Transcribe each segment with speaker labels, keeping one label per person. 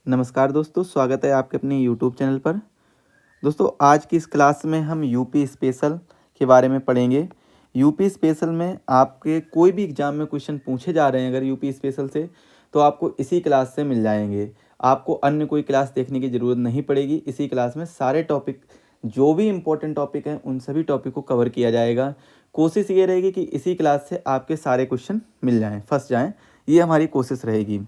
Speaker 1: नमस्कार दोस्तों, स्वागत है आपके अपने यूट्यूब चैनल पर। दोस्तों, आज की इस क्लास में हम यूपी स्पेशल के बारे में पढ़ेंगे। यूपी स्पेशल में आपके कोई भी एग्ज़ाम में क्वेश्चन पूछे जा रहे हैं अगर यूपी स्पेशल से, तो आपको इसी क्लास से मिल जाएंगे। आपको अन्य कोई क्लास देखने की ज़रूरत नहीं पड़ेगी। इसी क्लास में सारे टॉपिक, जो भी इम्पोर्टेंट टॉपिक हैं, उन सभी टॉपिक को कवर किया जाएगा। कोशिश ये रहेगी कि इसी क्लास से आपके सारे क्वेश्चन मिल जाएँ, फंस जाएँ, ये हमारी कोशिश रहेगी।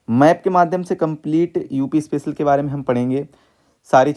Speaker 1: मैप के माध्यम से कंप्लीट यूपी स्पेशल के बारे में हम पढ़ेंगे। सारी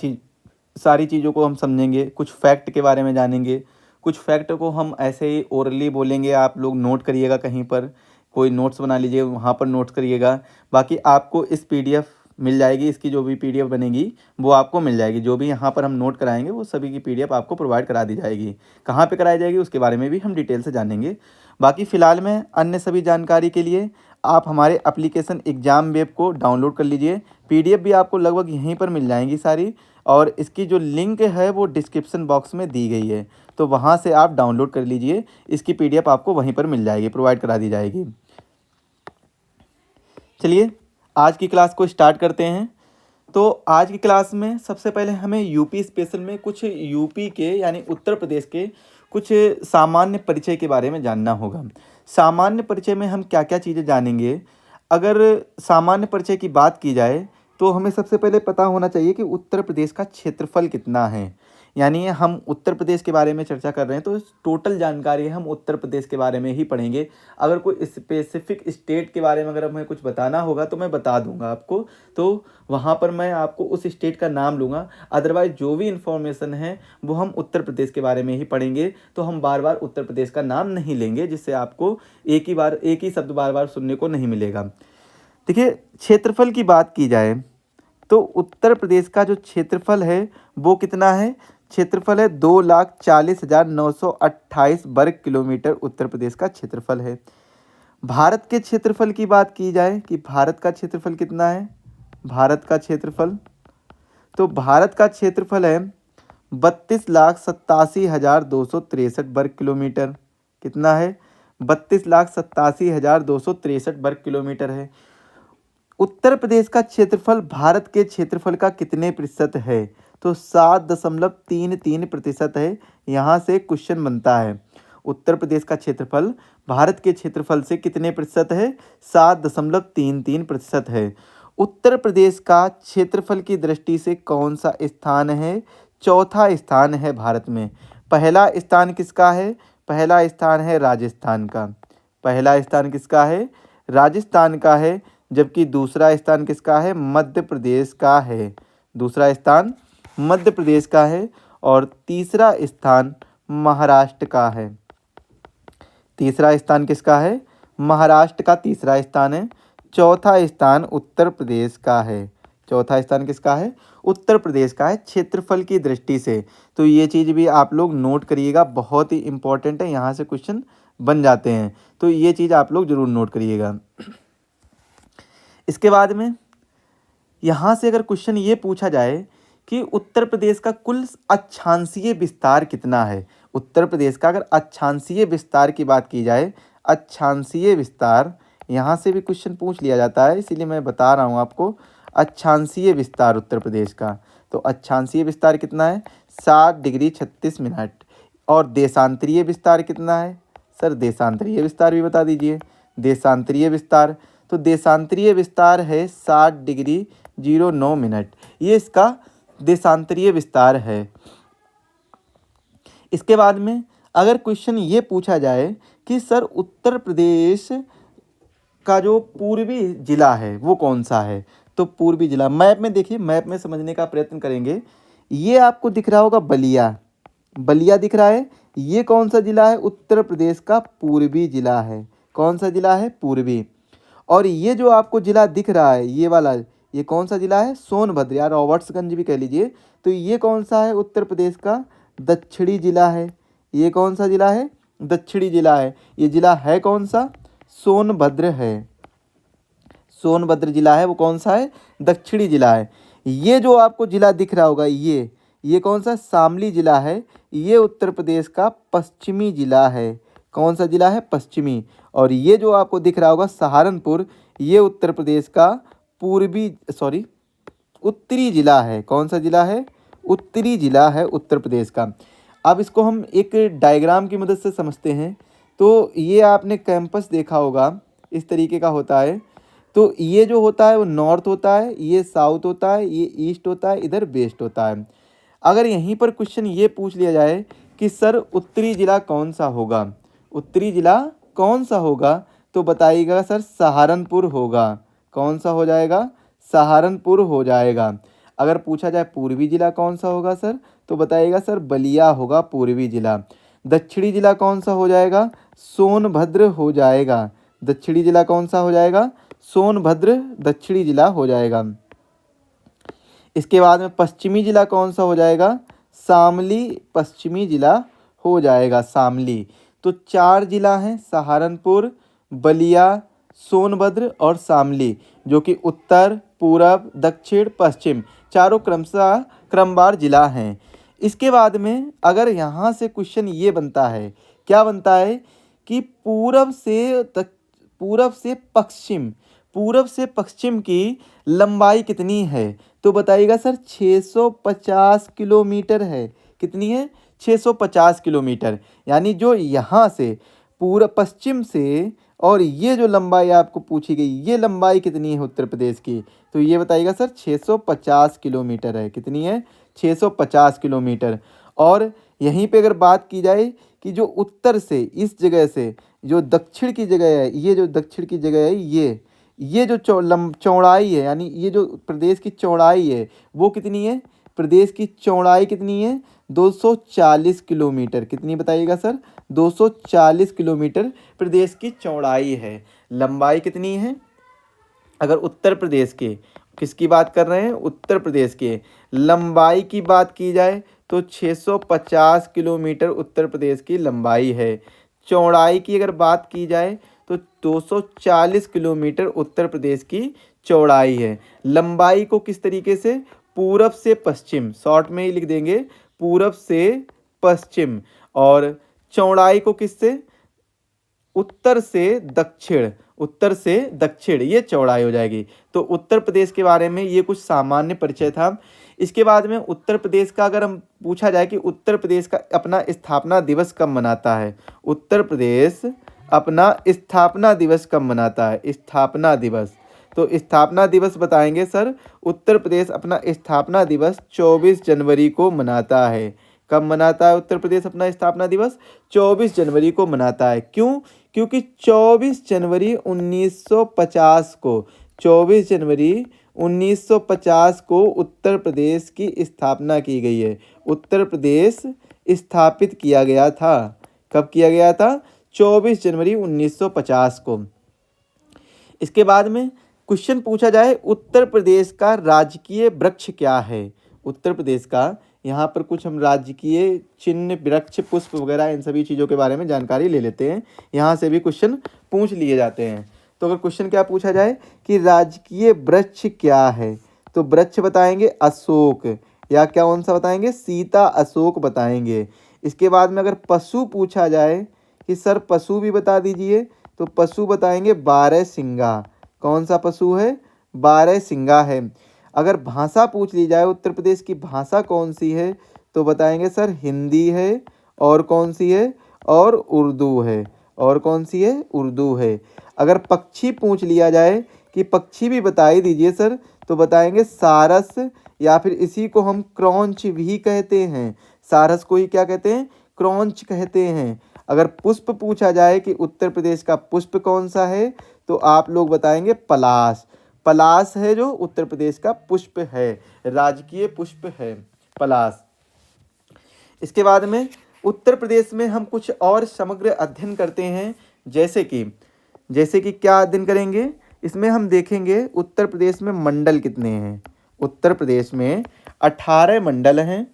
Speaker 1: चीज़ों को हम समझेंगे। कुछ फैक्ट के बारे में जानेंगे। कुछ फैक्ट को हम ऐसे ही ओरली बोलेंगे, आप लोग नोट करिएगा, कहीं पर कोई नोट्स बना लीजिए, वहाँ पर नोट्स करिएगा। बाकी आपको इस पीडीएफ मिल जाएगी। इसकी जो भी पीडीएफ बनेगी वो आपको मिल जाएगी। जो भी यहाँ पर हम नोट कराएंगे वो सभी की पीडीएफ आपको प्रोवाइड करा दी जाएगी। कहाँ पे कराई जाएगी उसके बारे में भी हम डिटेल से जानेंगे। बाकी फ़िलहाल में अन्य सभी जानकारी के लिए आप हमारे एप्लीकेशन एग्ज़ाम वेब को डाउनलोड कर लीजिए। पीडीएफ भी आपको लगभग यहीं पर मिल जाएंगी सारी, और इसकी जो लिंक है वो डिस्क्रिप्शन बॉक्स में दी गई है, तो वहाँ से आप डाउनलोड कर लीजिए। इसकी पीडीएफ आपको वहीं पर मिल जाएगी, प्रोवाइड करा दी जाएगी। चलिए आज की क्लास को स्टार्ट करते हैं। तो आज की क्लास में सबसे पहले हमें यूपी स्पेशल में कुछ यूपी के यानी उत्तर प्रदेश के कुछ सामान्य परिचय के बारे में जानना होगा। सामान्य परिचय में हम क्या क्या चीज़ें जानेंगे। अगर सामान्य परिचय की बात की जाए तो हमें सबसे पहले पता होना चाहिए कि उत्तर प्रदेश का क्षेत्रफल कितना है। यानी हम उत्तर प्रदेश के बारे में चर्चा कर रहे हैं तो टोटल जानकारी हम उत्तर प्रदेश के बारे में ही पढ़ेंगे। अगर कोई स्पेसिफिक स्टेट के बारे में अगर हमें कुछ बताना होगा तो मैं बता दूंगा आपको, तो वहाँ पर मैं आपको उस स्टेट का नाम लूँगा। अदरवाइज़ जो भी इन्फॉर्मेशन है वो हम उत्तर प्रदेश के बारे में ही पढ़ेंगे। तो हम बार बार उत्तर प्रदेश का नाम नहीं लेंगे, जिससे आपको एक ही शब्द बार बार सुनने को नहीं मिलेगा। देखिए, क्षेत्रफल की बात की जाए तो उत्तर प्रदेश का जो क्षेत्रफल है वो कितना है। क्षेत्रफल है 2,40,928 वर्ग किलोमीटर उत्तर प्रदेश का क्षेत्रफल है। भारत के क्षेत्रफल की बात की जाए कि भारत का क्षेत्रफल कितना है। भारत का क्षेत्रफल, तो भारत का क्षेत्रफल है 32,87,263 वर्ग किलोमीटर। कितना है? 32,87,263 वर्ग किलोमीटर है। उत्तर प्रदेश का क्षेत्रफल भारत के क्षेत्रफल का कितने प्रतिशत है? तो 7.33% है। यहाँ से क्वेश्चन बनता है, उत्तर प्रदेश का क्षेत्रफल भारत के क्षेत्रफल से कितने प्रतिशत है? 7.33% है। उत्तर प्रदेश का क्षेत्रफल की दृष्टि से कौन सा स्थान है? चौथा स्थान है भारत में। पहला स्थान किसका है? पहला स्थान है राजस्थान का। पहला स्थान किसका है? राजस्थान का है। जबकि दूसरा स्थान किसका है? मध्य प्रदेश का है। दूसरा स्थान मध्य प्रदेश का है और तीसरा स्थान महाराष्ट्र का है। तीसरा स्थान किसका है? महाराष्ट्र का तीसरा स्थान है। चौथा स्थान उत्तर प्रदेश का है। चौथा स्थान किसका है? उत्तर प्रदेश का है क्षेत्रफल की दृष्टि से। तो ये चीज़ भी आप लोग नोट करिएगा, बहुत ही इंपॉर्टेंट है, यहाँ से क्वेश्चन बन जाते हैं, तो ये चीज़ आप लोग ज़रूर नोट करिएगा। इसके बाद में यहाँ से अगर क्वेश्चन ये पूछा जाए कि उत्तर प्रदेश का कुल अक्षांशीय विस्तार कितना है। उत्तर प्रदेश का अगर अक्षांशीय विस्तार की बात की जाए, अक्षांशीय विस्तार, यहाँ से भी क्वेश्चन पूछ लिया जाता है, इसीलिए मैं बता रहा हूँ आपको। अक्षांशीय विस्तार उत्तर प्रदेश का, तो अक्षांशीय विस्तार कितना है? 7 डिग्री 36 मिनट। और देशांतरीय विस्तार कितना है? सर देशांतरीय विस्तार भी बता दीजिए। देशांतरीय विस्तार, तो देशांतरीय विस्तार है 7 डिग्री 09 मिनट। ये इसका देशांतरीय विस्तार है। इसके बाद में अगर क्वेश्चन ये पूछा जाए कि सर उत्तर प्रदेश का जो पूर्वी जिला है वो कौन सा है, तो पूर्वी जिला मैप में देखिए, मैप में समझने का प्रयत्न करेंगे। ये आपको दिख रहा होगा बलिया, बलिया दिख रहा है। ये कौन सा जिला है? उत्तर प्रदेश का पूर्वी जिला है। कौन सा जिला है? पूर्वी। और ये जो आपको जिला दिख रहा है ये वाला, ये कौन सा जिला है? सोनभद्र या रॉबर्ट्सगंज भी कह लीजिए। तो ये कौन सा है? उत्तर प्रदेश का दक्षिणी जिला है। ये कौन सा जिला है? दक्षिणी जिला है। ये जिला है कौन सा? सोनभद्र है। सोनभद्र जिला है, वो कौन सा है? दक्षिणी जिला है। ये जो आपको जिला दिख रहा होगा ये कौन सा? शामली जिला है। ये उत्तर प्रदेश का पश्चिमी जिला है। कौन सा जिला है? पश्चिमी। और ये जो आपको दिख रहा होगा सहारनपुर, ये उत्तर प्रदेश का उत्तरी जिला है। कौन सा जिला है? उत्तरी जिला है उत्तर प्रदेश का। अब इसको हम एक डायग्राम की मदद से समझते हैं। तो ये आपने कैंपस देखा होगा, इस तरीके का होता है। तो ये जो होता है वो नॉर्थ होता है, ये साउथ होता है, ये ईस्ट होता है, इधर वेस्ट होता है। अगर यहीं पर क्वेश्चन ये पूछ लिया जाए कि सर उत्तरी जिला कौन सा होगा, उत्तरी जिला कौन सा होगा, तो बताइएगा सर सहारनपुर होगा। कौन सा हो जाएगा? सहारनपुर हो जाएगा। अगर पूछा जाए पूर्वी जिला कौन सा होगा सर, तो बताइएगा सर बलिया होगा पूर्वी जिला। दक्षिणी जिला कौन सा हो जाएगा? सोनभद्र हो जाएगा। दक्षिणी जिला कौन सा हो जाएगा? सोनभद्र दक्षिणी जिला हो जाएगा। इसके बाद में पश्चिमी जिला कौन सा हो जाएगा? शामली पश्चिमी जिला हो जाएगा, शामली। तो 4 जिला हैं, सहारनपुर, बलिया, सोनभद्र और शामली, जो कि उत्तर, पूरब, दक्षिण, पश्चिम चारों क्रमशः क्रमवार जिला हैं। इसके बाद में अगर यहाँ से क्वेश्चन ये बनता है, क्या बनता है कि पूरब से पश्चिम की लंबाई कितनी है, तो बताइएगा सर 650 किलोमीटर है। कितनी है? 650 किलोमीटर। यानी जो यहाँ से पूर्व पश्चिम से, और ये जो लंबाई आपको पूछी गई, ये लंबाई कितनी है उत्तर प्रदेश की, तो ये बताइएगा सर 650 किलोमीटर है। कितनी है? 650 किलोमीटर। और यहीं पे अगर बात की जाए कि जो उत्तर से इस जगह से जो दक्षिण की जगह है, ये जो दक्षिण की जगह है, ये जो चौड़ाई है, यानी ये जो प्रदेश की चौड़ाई है वो कितनी है? प्रदेश की चौड़ाई कितनी है? 240 किलोमीटर। कितनी बताइएगा सर? 240 किलोमीटर प्रदेश की चौड़ाई है। लंबाई कितनी है? अगर उत्तर प्रदेश के, किसकी बात कर रहे हैं? उत्तर प्रदेश के लंबाई की बात की जाए तो 650 किलोमीटर उत्तर प्रदेश की लंबाई है। चौड़ाई की अगर बात की जाए तो 240 किलोमीटर उत्तर प्रदेश की चौड़ाई है। लंबाई को किस तरीके से? पूरब से पश्चिम, शॉर्ट में ही लिख देंगे, पूरब से पश्चिम। और चौड़ाई को किससे? उत्तर से दक्षिण, उत्तर से दक्षिण, ये चौड़ाई हो जाएगी। तो उत्तर प्रदेश के बारे में ये कुछ सामान्य परिचय था। इसके बाद में उत्तर प्रदेश का अगर हम पूछा जाए कि उत्तर प्रदेश का अपना स्थापना दिवस कब मनाता है, उत्तर प्रदेश अपना स्थापना दिवस कब मनाता है? स्थापना दिवस, तो स्थापना दिवस बताएंगे सर, उत्तर प्रदेश अपना स्थापना दिवस 24 जनवरी को मनाता है। कब मनाता है उत्तर प्रदेश अपना स्थापना दिवस? 24 जनवरी को मनाता है। क्यों? क्योंकि 24 जनवरी 1950 को, 24 जनवरी 1950 को उत्तर प्रदेश की स्थापना की गई है। उत्तर प्रदेश स्थापित किया गया था। कब किया गया था? 24 जनवरी 1950 को। इसके बाद में क्वेश्चन पूछा जाए उत्तर प्रदेश का राजकीय वृक्ष क्या है? उत्तर प्रदेश का, यहाँ पर कुछ हम राजकीय चिन्ह, वृक्ष, पुष्प वगैरह इन सभी चीज़ों के बारे में जानकारी ले लेते हैं। यहाँ से भी क्वेश्चन पूछ लिए जाते हैं। तो अगर क्वेश्चन क्या पूछा जाए कि राजकीय वृक्ष क्या है, तो वृक्ष बताएंगे अशोक, या क्या कौन सा बताएंगे? सीता अशोक बताएंगे। इसके बाद में अगर पशु पूछा जाए कि सर पशु भी बता दीजिए, तो पशु बताएंगे बारहसिंगा। कौन सा पशु है? बारहसिंगा है। अगर भाषा पूछ ली जाए उत्तर प्रदेश की भाषा कौन सी है, तो बताएंगे सर हिंदी है, और कौन सी है? और उर्दू है। और कौन सी है? उर्दू है। अगर पक्षी पूछ लिया जाए कि पक्षी भी बता ही दीजिए सर, तो बताएंगे सारस, या फिर इसी को हम क्रॉन्च भी कहते हैं। सारस को ही क्या कहते हैं? क्रॉन्च कहते हैं। अगर पुष्प पूछा जाए कि उत्तर प्रदेश का पुष्प कौन सा है, तो आप लोग बताएंगे पलाश। पलाश है जो उत्तर प्रदेश का पुष्प है, राजकीय पुष्प है पलाश। इसके बाद में उत्तर प्रदेश में हम कुछ और समग्र अध्ययन करते हैं, जैसे कि क्या अध्ययन करेंगे? इसमें हम देखेंगे उत्तर प्रदेश में मंडल कितने हैं। उत्तर प्रदेश में 18 मंडल हैं।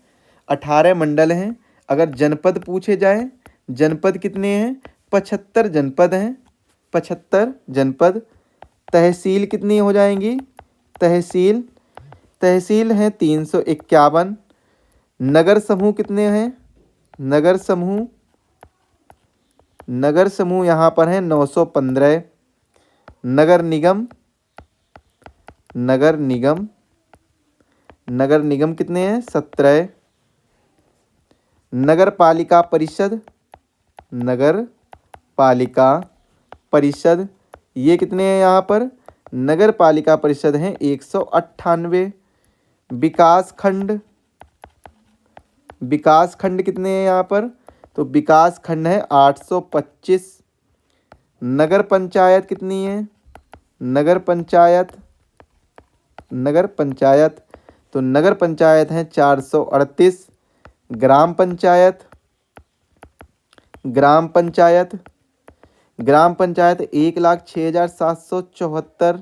Speaker 1: 18 मंडल हैं। अगर जनपद पूछे जाए, जनपद कितने हैं? 75 जनपद हैं। 75 जनपद। तहसील कितनी हो जाएंगी? तहसील हैं 351। नगर समूह कितने हैं? नगर समूह यहाँ पर हैं 915। नगर निगम नगर निगम कितने हैं? 17। नगर पालिका परिषद, नगर पालिका परिषद ये कितने हैं यहाँ पर? नगर पालिका परिषद हैं 198। विकास खंड, विकास खंड कितने हैं यहाँ पर? तो विकास खंड है 825। नगर पंचायत कितनी है? नगर पंचायत, नगर पंचायत तो नगर पंचायत हैं 438। ग्राम पंचायत, ग्राम पंचायत, ग्राम पंचायत 1,06,774।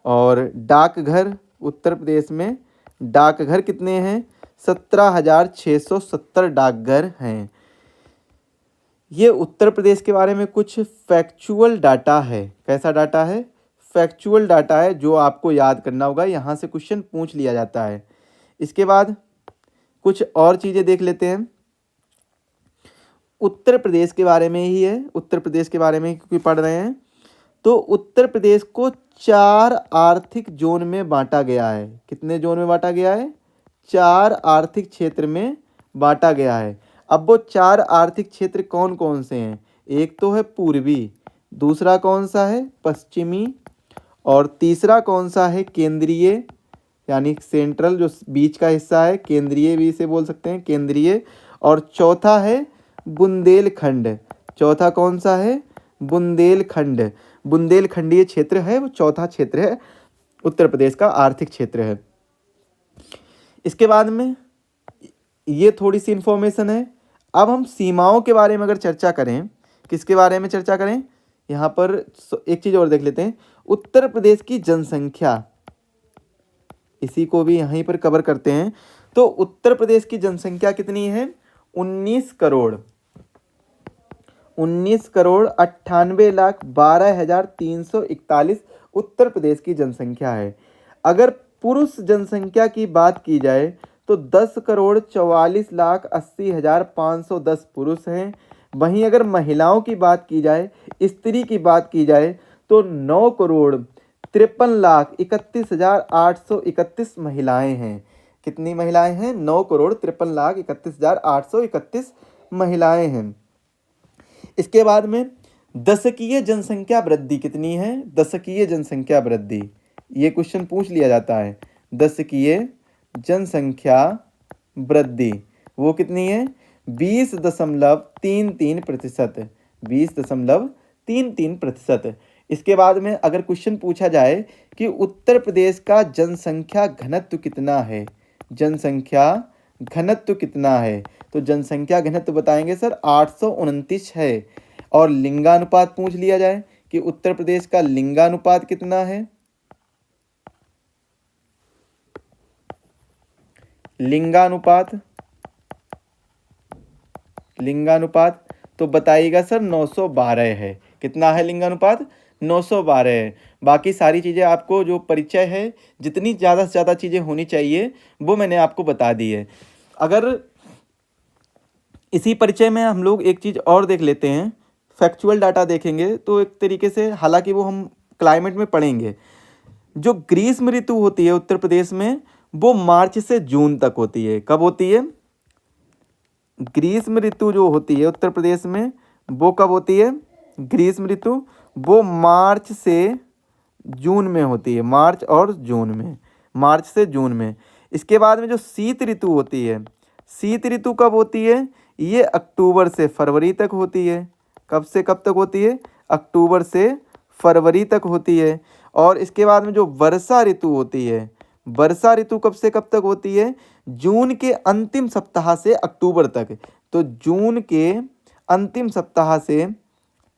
Speaker 1: और डाकघर उत्तर प्रदेश में डाकघर कितने हैं? 17,670 डाकघर हैं। ये उत्तर प्रदेश के बारे में कुछ फैक्चुअल डाटा है। कैसा डाटा है? फैक्चुअल डाटा है जो आपको याद करना होगा, यहाँ से क्वेश्चन पूछ लिया जाता है। इसके बाद कुछ और चीज़ें देख लेते हैं। उत्तर प्रदेश के बारे में ही है, उत्तर प्रदेश के बारे में क्योंकि पढ़ रहे हैं। तो उत्तर प्रदेश को 4 आर्थिक जोन में बांटा गया है। कितने जोन में बांटा गया है? 4 आर्थिक क्षेत्र में बांटा गया है। अब वो 4 आर्थिक क्षेत्र कौन कौन से हैं? एक तो है पूर्वी, दूसरा कौन सा है? पश्चिमी, और तीसरा कौन सा है? केंद्रीय, यानी सेंट्रल जो बीच का हिस्सा है, केंद्रीय भी इसे बोल सकते हैं, केंद्रीय। और चौथा है बुंदेलखंड। चौथा कौन सा है? बुंदेलखंड। बुंदेलखंडीय क्षेत्र है, वो चौथा क्षेत्र है, उत्तर प्रदेश का आर्थिक क्षेत्र है। इसके बाद में ये थोड़ी सी इंफॉर्मेशन है। अब हम सीमाओं के बारे में अगर चर्चा करें, किसके बारे में चर्चा करें? यहाँ पर एक चीज़ और देख लेते हैं, उत्तर प्रदेश की जनसंख्या, इसी को भी यहीं पर कवर करते हैं। तो उत्तर प्रदेश की जनसंख्या कितनी है? 19 करोड़ 98,12,341 उत्तर प्रदेश की जनसंख्या है। अगर पुरुष जनसंख्या की बात की जाए तो 10,44,80,510 पुरुष हैं। वहीं अगर महिलाओं की बात की जाए, स्त्री की बात की जाए तो 9,53,31,831 महिलाएं हैं। कितनी महिलाएं हैं? 9,53,31,831 महिलाएं हैं। इसके बाद में दशकीय जनसंख्या वृद्धि कितनी है? दशकीय जनसंख्या वृद्धि ये क्वेश्चन पूछ लिया जाता है। दशकीय जनसंख्या वृद्धि वो कितनी है? 20.33%। 20.33%। इसके बाद में अगर क्वेश्चन पूछा जाए कि उत्तर प्रदेश का जनसंख्या घनत्व कितना है, जनसंख्या घनत्व कितना है, तो जनसंख्या घनत्व बताएंगे सर 829 है। और लिंगानुपात पूछ लिया जाए कि उत्तर प्रदेश का लिंगानुपात कितना है, लिंगानुपात, लिंगानुपात तो बताइएगा सर 912 है। कितना है लिंगानुपात? 912 है। बाकी सारी चीज़ें आपको जो परिचय है, जितनी ज़्यादा से ज़्यादा चीज़ें होनी चाहिए वो मैंने आपको बता दी है। अगर इसी परिचय में हम लोग एक चीज़ और देख लेते हैं, फैक्चुअल डाटा देखेंगे तो एक तरीके से, हालांकि वो हम क्लाइमेट में पढ़ेंगे। जो ग्रीष्म ऋतु होती है उत्तर प्रदेश में वो मार्च से जून तक होती है। कब होती है? ग्रीष्म ऋतु जो होती है उत्तर प्रदेश में वो कब होती है? ग्रीष्म ऋतु वो मार्च से जून में होती है, मार्च और जून में, मार्च से जून में। इसके बाद में जो शीत ऋतु होती है, शीत ऋतु कब होती है? ये अक्टूबर से फरवरी तक होती है। कब से कब तक होती है? अक्टूबर से फरवरी तक होती है। और इसके बाद में जो वर्षा ऋतु होती है, वर्षा ऋतु कब से कब तक होती है? जून के अंतिम सप्ताह से अक्टूबर तक। तो जून के अंतिम सप्ताह से,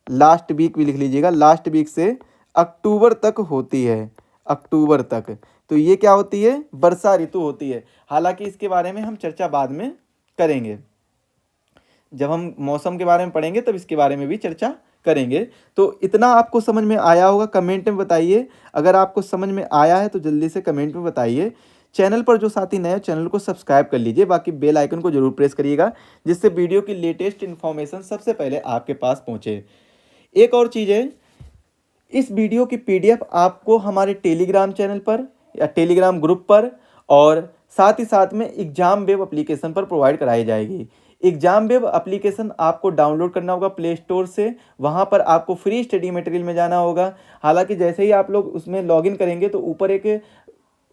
Speaker 1: लास्ट वीक भी लिख लीजिएगा, लास्ट वीक से अक्टूबर तक होती है, अक्टूबर तक। तो ये क्या होती है? वर्षा ऋतु होती है। हालांकि इसके बारे में हम चर्चा बाद में करेंगे, जब हम मौसम के बारे में पढ़ेंगे तब इसके बारे में भी चर्चा करेंगे। तो इतना आपको समझ में आया होगा, कमेंट में बताइए। अगर आपको समझ में आया है तो जल्दी से कमेंट में बताइए। चैनल पर जो साथी नए, चैनल को सब्सक्राइब कर लीजिए, बाकी बेल आइकन को जरूर प्रेस करिएगा, जिससे वीडियो की लेटेस्ट इन्फॉर्मेशन सबसे पहले आपके पास पहुंचे। एक और चीज़ है, इस वीडियो की PDF आपको हमारे टेलीग्राम चैनल पर या टेलीग्राम ग्रुप पर और साथ ही साथ में एग्जाम वेब एप्लीकेशन पर प्रोवाइड कराई जाएगी। एग्जाम वेब एप्लीकेशन आपको डाउनलोड करना होगा प्ले स्टोर से, वहाँ पर आपको फ्री स्टडी मटेरियल में जाना होगा। हालांकि जैसे ही आप लोग उसमें लॉगिन करेंगे तो ऊपर एक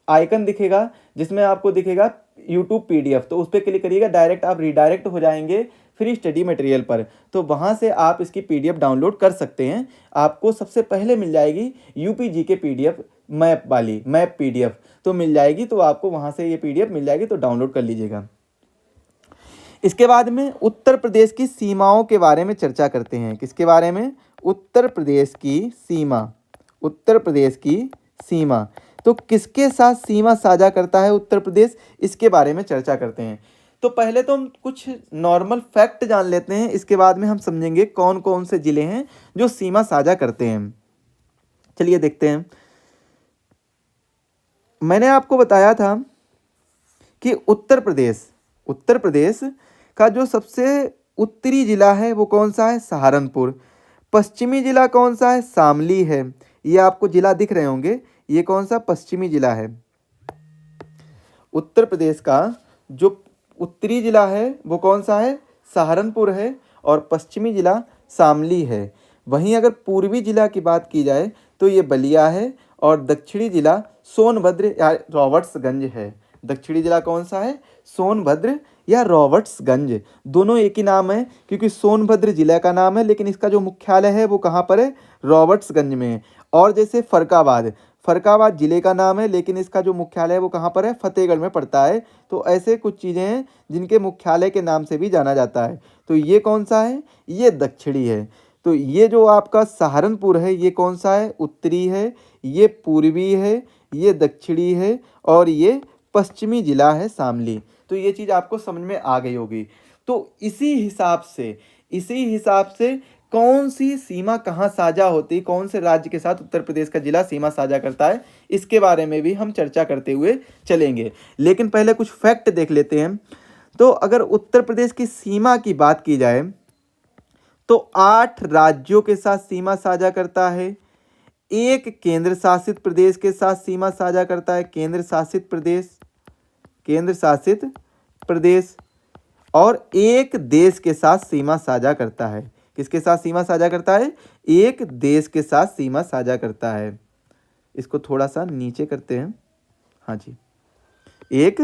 Speaker 1: आइकन दिखेगा जिसमें आपको दिखेगा यूट्यूब PDF, तो उस पर क्लिक करिएगा, डायरेक्ट आप रिडायरेक्ट हो जाएंगे फ्री स्टडी मटेरियल पर। तो वहाँ से आप इसकी PDF डाउनलोड कर सकते हैं। आपको सबसे पहले मिल जाएगी UPG के PDF मैप वाली मैप PDF, तो मिल जाएगी, तो आपको वहाँ से ये PDF मिल जाएगी, तो डाउनलोड कर लीजिएगा। इसके बाद में उत्तर प्रदेश की सीमाओं के बारे में चर्चा करते हैं। किसके बारे में? उत्तर प्रदेश की सीमा। उत्तर प्रदेश की सीमा, तो किसके साथ सीमा साझा करता है उत्तर प्रदेश, इसके बारे में चर्चा करते हैं। तो पहले तो हम कुछ नॉर्मल फैक्ट जान लेते हैं, इसके बाद में हम समझेंगे कौन कौन से जिले हैं जो सीमा साझा करते हैं। चलिए देखते हैं। मैंने आपको बताया था कि उत्तर प्रदेश का जो सबसे उत्तरी जिला है वो कौन सा है? सहारनपुर। पश्चिमी जिला कौन सा है? शामली है। ये आपको जिला दिख रहे होंगे, ये कौन सा? पश्चिमी जिला है। उत्तर प्रदेश का जो उत्तरी जिला है वो कौन सा है? सहारनपुर है, और पश्चिमी जिला शामली है। वहीं अगर पूर्वी जिला की बात की जाए तो ये बलिया है, और दक्षिणी जिला सोनभद्र या रॉबर्ट्सगंज है। दक्षिणी जिला कौन सा है? सोनभद्र या रॉबर्ट्सगंज, दोनों एक ही नाम है, क्योंकि सोनभद्र जिला का नाम है लेकिन इसका जो मुख्यालय है वो कहाँ पर है? रॉबर्ट्सगंज में है। और जैसे फरक्काबाद जिले का नाम है लेकिन इसका जो मुख्यालय है वो कहाँ पर है? फतेहगढ़ में पड़ता है। तो ऐसे कुछ चीज़ें हैं जिनके मुख्यालय के नाम से भी जाना जाता है। तो ये कौन सा है? ये दक्षिणी है। तो ये जो आपका सहारनपुर है ये कौन सा है? उत्तरी है। ये पूर्वी है, ये दक्षिणी है, और ये पश्चिमी जिला है शामली। तो ये चीज़ आपको समझ में आ गई होगी। तो इसी हिसाब से कौन सी सीमा कहाँ साझा होती है, कौन से राज्य के साथ उत्तर प्रदेश का जिला सीमा साझा करता है, इसके बारे में भी हम चर्चा करते हुए चलेंगे। लेकिन पहले कुछ फैक्ट देख लेते हैं। तो अगर उत्तर प्रदेश की सीमा की बात की जाए तो 8 राज्यों के साथ सीमा साझा करता है, एक केंद्र शासित प्रदेश के साथ सीमा साझा करता है, केंद्र शासित प्रदेश, और एक देश के साथ सीमा साझा करता है। किसके साथ सीमा साझा करता है? एक देश के साथ सीमा साझा करता है। इसको थोड़ा सा नीचे करते हैं। हाँ जी, एक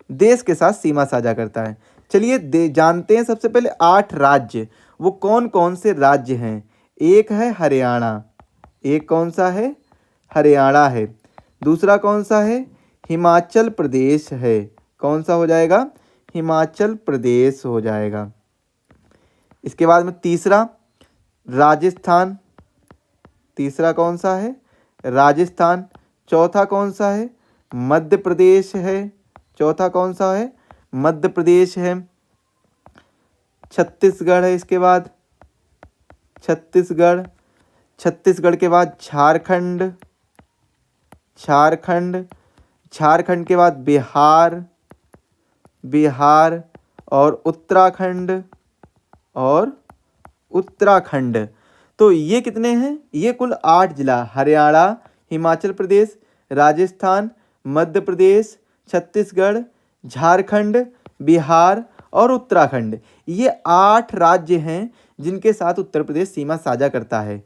Speaker 1: देश के साथ सीमा साझा करता है। चलिए जानते हैं सबसे पहले 8 राज्य, वो कौन कौन से राज्य हैं। एक है हरियाणा, एक कौन सा है? हरियाणा है। दूसरा कौन सा है? हिमाचल प्रदेश है। कौन सा हो जाएगा? हिमाचल प्रदेश हो जाएगा। इसके बाद में तीसरा राजस्थान, तीसरा कौन सा है? राजस्थान। चौथा कौन सा है? मध्य प्रदेश है। चौथा कौन सा है? मध्य प्रदेश है। छत्तीसगढ़ है। इसके बाद छत्तीसगढ़ के बाद झारखंड के बाद बिहार और उत्तराखंड। तो ये कितने हैं? ये कुल 8 जिला, हरियाणा, हिमाचल प्रदेश, राजस्थान, मध्य प्रदेश, छत्तीसगढ़, झारखंड, बिहार और उत्तराखंड, ये 8 राज्य हैं जिनके साथ उत्तर प्रदेश सीमा साझा करता है।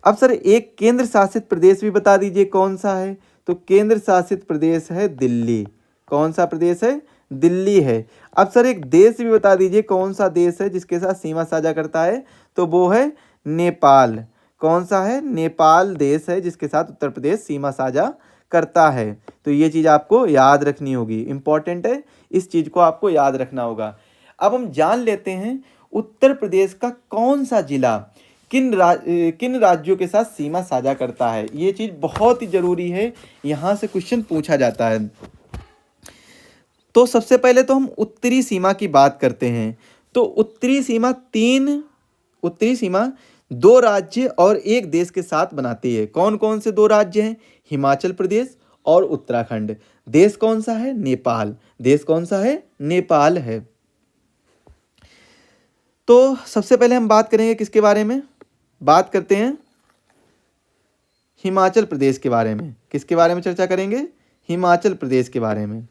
Speaker 1: अब सर एक केंद्र शासित प्रदेश भी बता दीजिए कौन सा है? तो केंद्र शासित प्रदेश है दिल्ली। कौन सा प्रदेश है? दिल्ली है। अब सर एक देश भी बता दीजिए कौन सा देश है जिसके साथ सीमा साझा करता है? तो वो है नेपाल। कौन सा है? नेपाल देश है जिसके साथ उत्तर प्रदेश सीमा साझा करता है। तो ये चीज़ आपको याद रखनी होगी, इंपॉर्टेंट है, इस चीज़ को आपको याद रखना होगा। अब हम जान लेते हैं उत्तर प्रदेश का कौन सा जिला किन राज्यों के साथ सीमा साझा करता है। ये चीज़ बहुत ही ज़रूरी है, यहाँ से क्वेश्चन पूछा जाता है। तो सबसे पहले तो हम उत्तरी सीमा की बात करते हैं। तो उत्तरी सीमा 2 राज्य और एक देश के साथ बनाती है। कौन कौन से 2 राज्य हैं? हिमाचल प्रदेश और उत्तराखंड। देश कौन सा है? नेपाल। देश कौन सा है? नेपाल है। तो सबसे पहले हम बात करेंगे किसके बारे में? बात करते हैं हिमाचल प्रदेश के बारे में। किसके बारे में चर्चा करेंगे? हिमाचल प्रदेश के बारे में।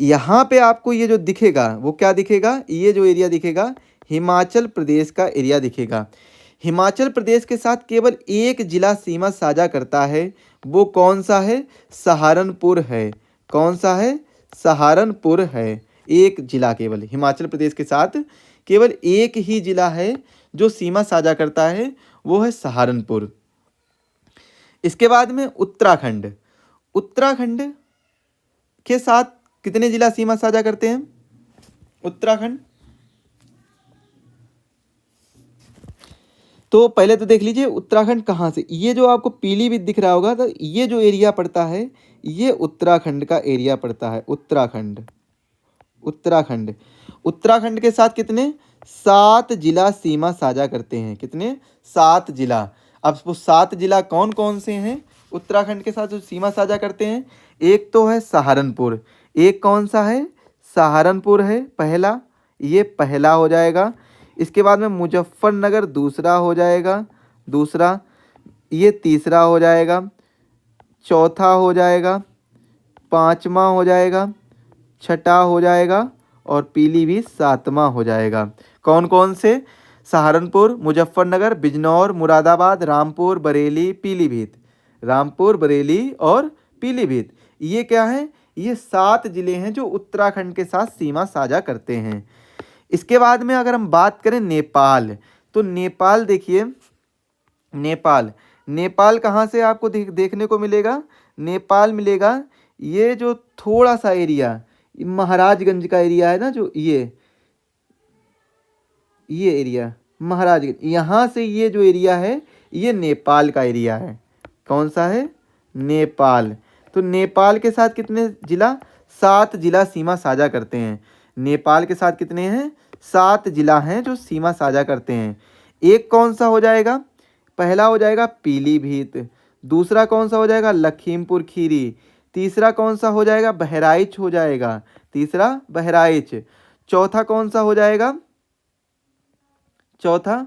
Speaker 1: यहाँ पे आपको ये जो दिखेगा वो क्या दिखेगा, ये जो एरिया दिखेगा हिमाचल प्रदेश का एरिया दिखेगा। हिमाचल प्रदेश के साथ केवल एक जिला सीमा साझा करता है, वो कौन सा है, सहारनपुर है। कौन सा है, सहारनपुर है। एक जिला केवल हिमाचल प्रदेश के साथ केवल एक ही जिला है जो सीमा साझा करता है, वो है सहारनपुर। इसके बाद में उत्तराखंड। उत्तराखंड के साथ कितने जिला सीमा साझा करते हैं, उत्तराखंड? तो पहले तो देख लीजिए उत्तराखंड कहाँ से, ये जो आपको पीलीभीत दिख रहा होगा, तो ये जो एरिया पड़ता है ये उत्तराखंड का एरिया पड़ता है। उत्तराखंड, उत्तराखंड, उत्तराखंड के साथ कितने, 7 जिला सीमा साझा करते हैं। कितने, 7 जिला। अब वो 7 जिला कौन कौन से हैं उत्तराखंड के साथ जो सीमा साझा करते हैं? एक तो है सहारनपुर, एक कौन सा है, सहारनपुर है पहला, ये पहला हो जाएगा। इसके बाद में मुजफ्फरनगर दूसरा हो जाएगा, दूसरा, ये तीसरा हो जाएगा, चौथा हो जाएगा, पांचवा हो जाएगा, छठा हो जाएगा और पीलीभीत सातवां हो जाएगा। कौन कौन से, सहारनपुर, मुजफ्फरनगर, बिजनौर, मुरादाबाद, रामपुर, बरेली, पीलीभीत। रामपुर, बरेली और पीलीभीत, ये क्या है, ये 7 जिले हैं जो उत्तराखंड के साथ सीमा साझा करते हैं। इसके बाद में अगर हम बात करें नेपाल, तो नेपाल देखिए, नेपाल, नेपाल कहाँ से आपको देखने को मिलेगा, नेपाल मिलेगा ये जो थोड़ा सा एरिया महाराजगंज का एरिया है ना, जो ये एरिया महाराजगंज, यहाँ से ये जो एरिया है ये नेपाल का एरिया है। कौन सा है, नेपाल। तो नेपाल के साथ कितने जिला, 7 जिला सीमा साझा करते हैं। नेपाल के साथ कितने हैं, 7 जिला हैं जो सीमा साझा करते हैं। एक कौन सा हो जाएगा, पहला हो जाएगा पीलीभीत, दूसरा कौन सा हो जाएगा, लखीमपुर खीरी, तीसरा कौन सा हो जाएगा, बहराइच हो जाएगा, तीसरा बहराइच, चौथा कौन सा हो जाएगा, चौथा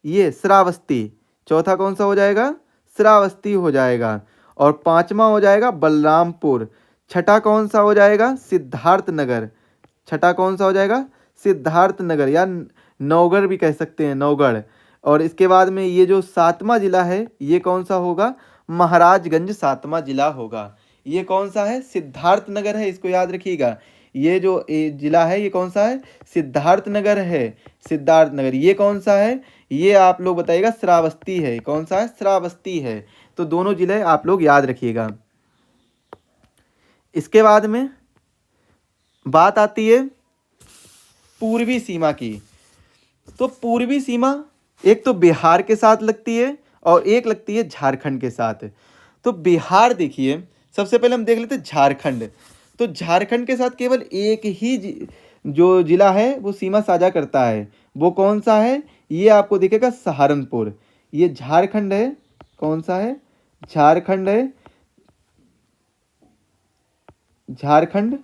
Speaker 1: ये श्रावस्ती, चौथा कौन सा हो जाएगा, श्रावस्ती हो जाएगा, और पांचवा हो जाएगा बलरामपुर, छठा कौन सा हो जाएगा, सिद्धार्थनगर, छठा कौन सा हो जाएगा, सिद्धार्थनगर या नौगढ़ भी कह सकते हैं, नौगढ़। और इसके बाद में ये जो 7वां जिला है ये कौन सा होगा, महाराजगंज 7वां जिला होगा। ये कौन सा है, सिद्धार्थनगर है, इसको याद रखिएगा। ये जो जिला है ये कौन सा है, सिद्धार्थनगर है, सिद्धार्थनगर। ये कौन सा है, ये आप लोग बताइएगा, श्रावस्ती है। कौन सा है, श्रावस्ती है। तो दोनों जिले आप लोग याद रखिएगा। इसके बाद में बात आती है पूर्वी सीमा की। तो पूर्वी सीमा एक तो बिहार के साथ लगती है और एक लगती है झारखंड के साथ। तो बिहार देखिए, सबसे पहले हम देख लेते हैं झारखंड। तो झारखंड के साथ केवल एक ही जो जिला है वो सीमा साझा करता है, वो कौन सा है, ये आपको दिखेगा सहारनपुर। ये झारखंड है, कौन सा है, झारखंड है, झारखंड।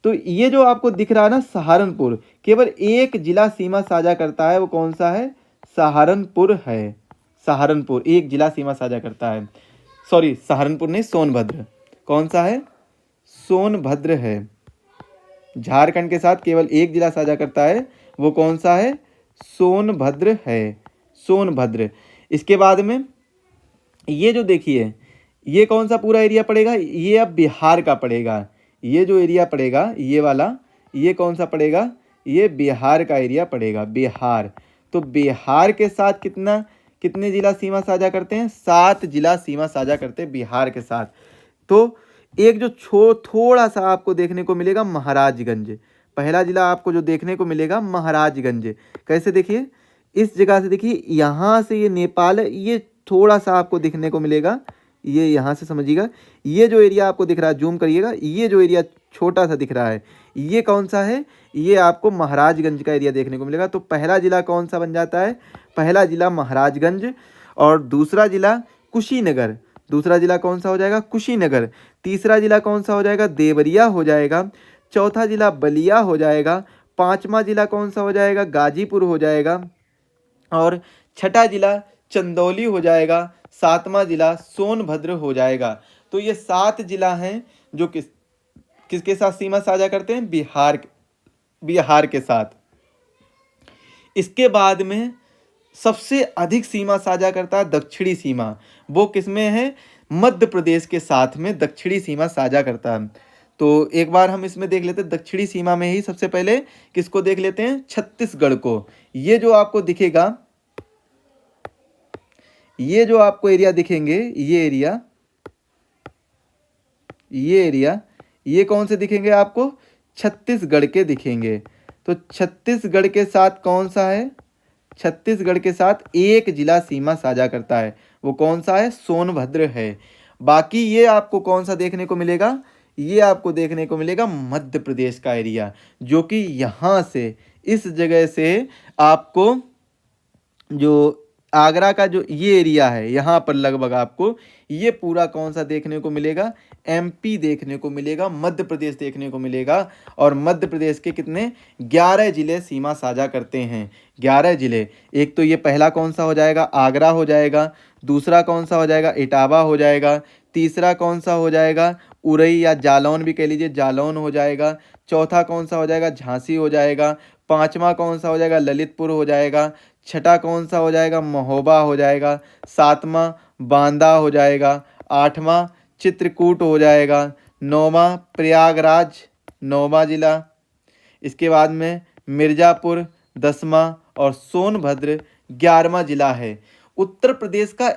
Speaker 1: तो ये जो आपको दिख रहा है ना सहारनपुर, केवल एक जिला सीमा साझा करता है, वो कौन सा है, सहारनपुर है। सहारनपुर एक जिला सीमा साझा करता है, सॉरी सहारनपुर नहीं, सोनभद्र। कौन सा है, सोनभद्र है। झारखंड के साथ केवल एक जिला साझा करता है, वो कौन सा है, सोनभद्र है, सोनभद्र। इसके बाद में ये जो देखिए, ये कौन सा पूरा एरिया पड़ेगा, ये अब बिहार का पड़ेगा। ये जो एरिया पड़ेगा ये वाला, ये कौन सा पड़ेगा, ये बिहार का एरिया पड़ेगा, बिहार। तो बिहार के साथ कितने जिला सीमा साझा करते हैं, 7 जिला सीमा साझा करते हैं बिहार के साथ। तो एक जो थोड़ा सा आपको देखने को मिलेगा महाराजगंज, पहला जिला आपको जो देखने को मिलेगा महाराजगंज। कैसे देखिए, इस जगह से देखिए, यहाँ से ये नेपाल है, ये थोड़ा सा आपको दिखने को मिलेगा, ये यहाँ से समझिएगा। ये जो एरिया आपको दिख रहा है, जूम करिएगा, ये जो एरिया छोटा सा दिख रहा है ये कौन सा है, ये आपको महाराजगंज का एरिया देखने को मिलेगा। तो पहला जिला कौन सा बन जाता है, पहला जिला महाराजगंज, और दूसरा जिला कुशीनगर। दूसरा जिला कौन सा हो जाएगा, कुशीनगर। तीसरा जिला कौन सा हो जाएगा, देवरिया हो जाएगा। चौथा जिला बलिया हो जाएगा। पांचवा जिला कौन सा हो जाएगा, गाजीपुर हो जाएगा। और छठा जिला चंदौली हो जाएगा। सातवां जिला सोनभद्र हो जाएगा। तो ये 7 जिला हैं जो कि किसके साथ सीमा साझा करते हैं? बिहार के साथ। इसके बाद में सबसे अधिक सीमा साझा करता है दक्षिणी सीमा, वो किसमें है? मध्य प्रदेश के साथ में दक्षिणी सीमा साझा करता है। तो एक बार हम इसमें देख लेते हैं दक्षिणी सीमा में ही सबसे पहले किसको देख लेते हैं? छत्तीसगढ़ को। ये जो आपको दिखेगा, ये जो आपको एरिया दिखेंगे, ये कौन से दिखेंगे आपको? छत्तीसगढ़ के दिखेंगे। तो छत्तीसगढ़ के साथ कौन सा है? छत्तीसगढ़ के साथ एक जिला सीमा साझा करता है, वो कौन सा है? सोनभद्र है। बाकी ये आपको कौन सा देखने को मिलेगा? ये आपको देखने को मिलेगा मध्य प्रदेश का एरिया, जो कि यहाँ से, इस जगह से आपको जो आगरा का जो ये एरिया है, यहाँ पर लगभग आपको ये पूरा कौन सा देखने को मिलेगा? एमपी देखने को मिलेगा, मध्य प्रदेश देखने को मिलेगा। और मध्य प्रदेश के कितने? 11 जिले सीमा साझा करते हैं, 11 जिले। एक तो ये पहला कौन सा हो जाएगा? आगरा हो जाएगा। दूसरा कौन सा हो जाएगा? इटावा हो जाएगा। तीसरा कौन सा हो जाएगा? उरई या जालौन भी कह लीजिए, जालौन हो जाएगा। चौथा कौन सा हो जाएगा? झांसी हो जाएगा। पांचवा कौन सा हो जाएगा? ललितपुर हो जाएगा। छठा कौन सा हो जाएगा? महोबा हो जाएगा। सातवां बांदा हो जाएगा। आठवां चित्रकूट हो जाएगा। नौवां प्रयागराज, 9वां जिला। इसके बाद में मिर्ज़ापुर 10वां और सोनभद्र 11वां जिला है। उत्तर प्रदेश का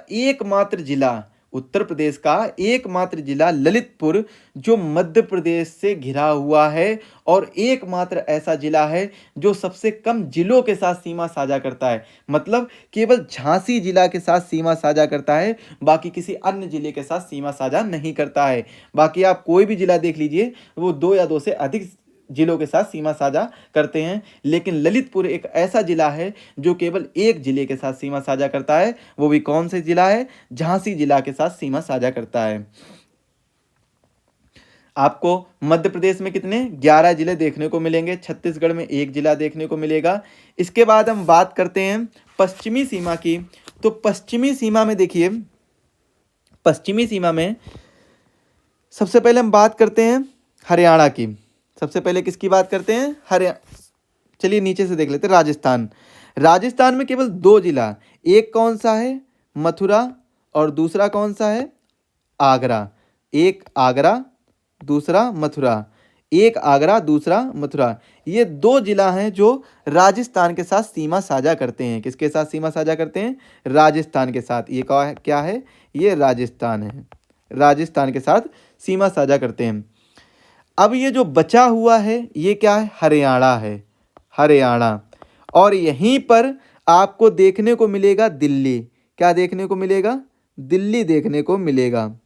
Speaker 1: एकमात्र जिला ललितपुर, जो मध्य प्रदेश से घिरा हुआ है और एकमात्र ऐसा जिला है जो सबसे कम जिलों के साथ सीमा साझा करता है। मतलब केवल झांसी जिला के साथ सीमा साझा करता है, बाकी किसी अन्य जिले के साथ सीमा साझा नहीं करता है। बाकी आप कोई भी जिला देख लीजिए, वो 2 या 2 से अधिक जिलों के साथ सीमा साझा करते हैं, लेकिन ललितपुर एक ऐसा जिला है जो केवल एक जिले के साथ सीमा साझा करता है। वो भी कौन सा जिला है? झांसी जिला के साथ सीमा साझा करता है। आपको मध्य प्रदेश में कितने? 11 जिले देखने को मिलेंगे। छत्तीसगढ़ में 1 जिला देखने को मिलेगा। इसके बाद हम बात करते हैं पश्चिमी सीमा की। तो पश्चिमी सीमा में देखिए, पश्चिमी सीमा में सबसे पहले हम बात करते हैं हरियाणा की। सबसे पहले किसकी बात करते हैं? हरियाणा। चलिए नीचे से देख लेते हैं राजस्थान। राजस्थान में केवल 2 जिला, एक कौन सा है? मथुरा, और दूसरा कौन सा है? आगरा। एक आगरा, दूसरा मथुरा। एक आगरा, दूसरा मथुरा। ये 2 जिला हैं जो राजस्थान के साथ सीमा साझा करते हैं। किसके साथ सीमा साझा करते हैं? राजस्थान के साथ। ये क्या है? ये राजस्थान है। राजस्थान के साथ सीमा साझा करते हैं। अब ये जो बचा हुआ है, ये क्या है? हरियाणा है, हरियाणा। और यहीं पर आपको देखने को मिलेगा दिल्ली। क्या देखने को मिलेगा? दिल्ली देखने को मिलेगा।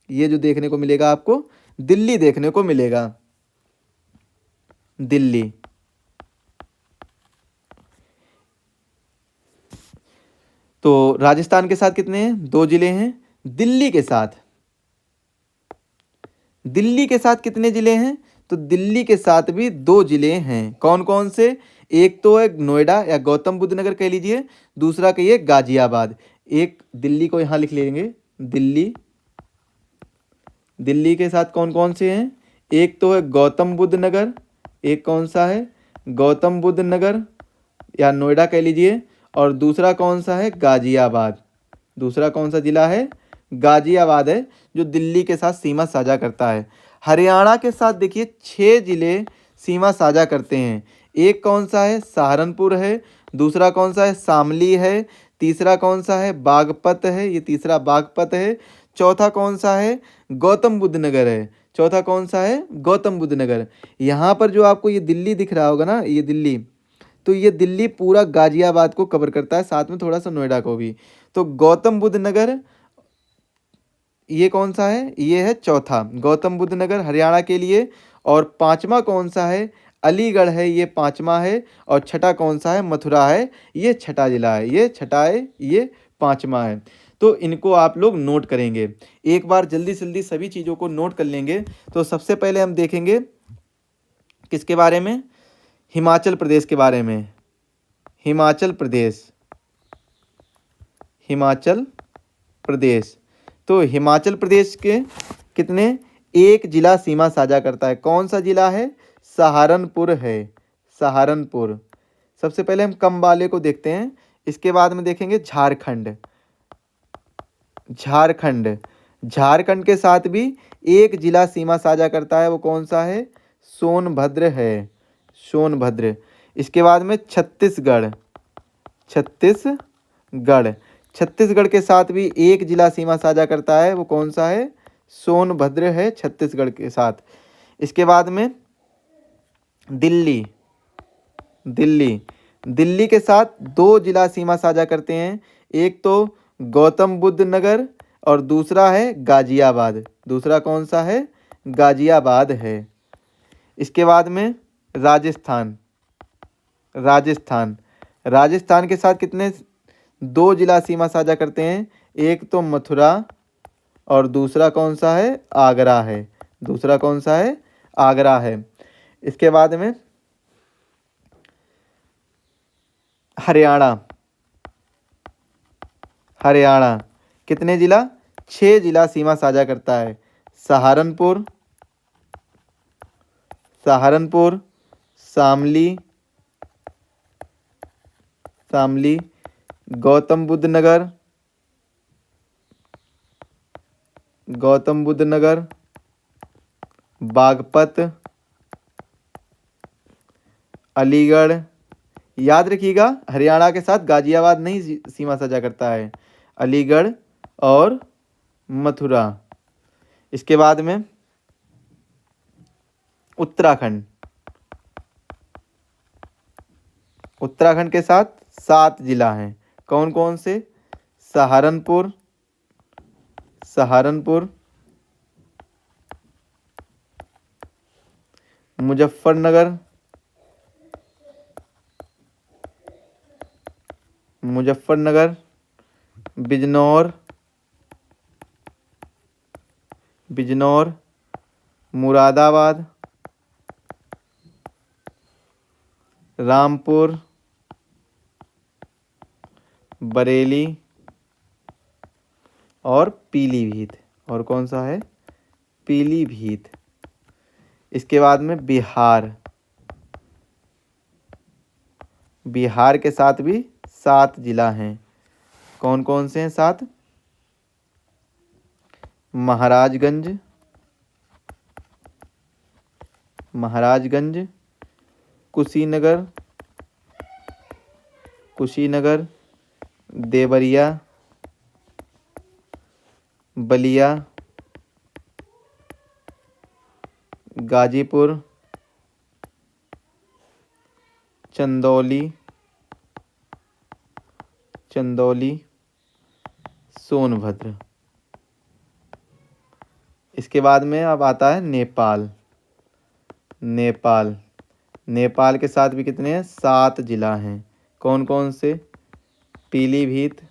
Speaker 1: ये जो देखने को मिलेगा आपको, दिल्ली देखने को मिलेगा, दिल्ली। तो राजस्थान के साथ कितने हैं? 2 जिले हैं। दिल्ली के साथ कितने जिले हैं? तो दिल्ली के साथ भी 2 जिले हैं। कौन कौन से? एक तो है नोएडा या गौतम बुद्ध नगर कह लीजिए, दूसरा कहिए गाजियाबाद। एक दिल्ली को यहाँ लिख लेंगे, दिल्ली के साथ कौन कौन से हैं? एक तो है गौतम बुद्ध नगर, एक कौन सा है? गौतम बुद्ध नगर या नोएडा कह लीजिए, और दूसरा कौन सा है? गाजियाबाद। दूसरा कौन सा जिला है? गाजियाबाद है, जो दिल्ली के साथ सीमा साझा करता है। हरियाणा के साथ देखिए 6 जिले सीमा साझा करते हैं। एक कौन सा है? सहारनपुर है। दूसरा कौन सा है? शामली है। तीसरा कौन सा है? बागपत है, ये तीसरा बागपत है। चौथा कौन सा है? गौतम बुद्ध नगर है। चौथा कौन सा है? गौतम बुद्ध नगर। यहाँ पर जो आपको ये दिल्ली दिख रहा होगा ना, ये दिल्ली, तो ये दिल्ली पूरा गाजियाबाद को कवर करता है, साथ में थोड़ा सा नोएडा को भी। तो गौतम बुद्ध नगर ये कौन सा है? ये है चौथा, गौतम बुद्ध नगर हरियाणा के लिए। और पांचवा कौन सा है? अलीगढ़ है, ये पांचवा है। और छठा कौन सा है? मथुरा है, ये छठा जिला है। ये छठा है, ये पांचवा है। तो इनको आप लोग नोट करेंगे। एक बार जल्दी जल्दी सभी चीज़ों को नोट कर लेंगे। तो सबसे पहले हम देखेंगे किसके बारे में? हिमाचल प्रदेश के बारे में। हिमाचल प्रदेश, हिमाचल प्रदेश। तो हिमाचल प्रदेश के कितने? एक जिला सीमा साझा करता है। कौन सा जिला है? सहारनपुर है, सहारनपुर। सबसे पहले हम कम वाले को देखते हैं, इसके बाद में देखेंगे झारखंड। झारखंड, झारखंड के साथ भी एक जिला सीमा साझा करता है, वो कौन सा है? सोनभद्र है, सोनभद्र। इसके बाद में छत्तीसगढ़, छत्तीसगढ़, छत्तीसगढ़ के साथ भी एक जिला सीमा साझा करता है, वो कौन सा है? सोनभद्र है छत्तीसगढ़ के साथ। इसके बाद में दिल्ली, दिल्ली, दिल्ली के साथ दो जिला सीमा साझा करते हैं, एक तो गौतम बुद्ध नगर और दूसरा है गाजियाबाद। दूसरा कौन सा है? गाजियाबाद है। इसके बाद में राजस्थान, राजस्थान, राजस्थान के साथ कितने दो जिला सीमा साझा करते हैं, एक तो मथुरा और दूसरा कौन सा है? आगरा है। दूसरा कौन सा है? आगरा है। इसके बाद में हरियाणा, हरियाणा कितने जिला? 6 जिला सीमा साझा करता है। सहारनपुर, सहारनपुर, शामली, शामली, गौतम बुद्ध नगर, गौतम बुद्ध नगर, बागपत, अलीगढ़। याद रखिएगा, हरियाणा के साथ गाजियाबाद नहीं सीमा साझा करता है, अलीगढ़ और मथुरा। इसके बाद में उत्तराखंड, उत्तराखंड के साथ 7 जिला हैं। कौन कौन से? सहारनपुर, सहारनपुर, मुजफ्फरनगर, मुजफ्फरनगर, बिजनौर, बिजनौर, मुरादाबाद, रामपुर, बरेली और पीलीभीत। और कौन सा है? पीलीभीत। इसके बाद में बिहार, बिहार के साथ भी 7 जिला हैं। कौन कौन से हैं 7? महाराजगंज, महाराजगंज, कुशीनगर, कुशीनगर, देवरिया, बलिया, गाजीपुर, चंदौली, चंदौली, सोनभद्र। इसके बाद में अब आता है नेपाल, नेपाल, नेपाल के साथ भी कितने हैं? 7 जिला हैं। कौन कौन से? पीलीभीत,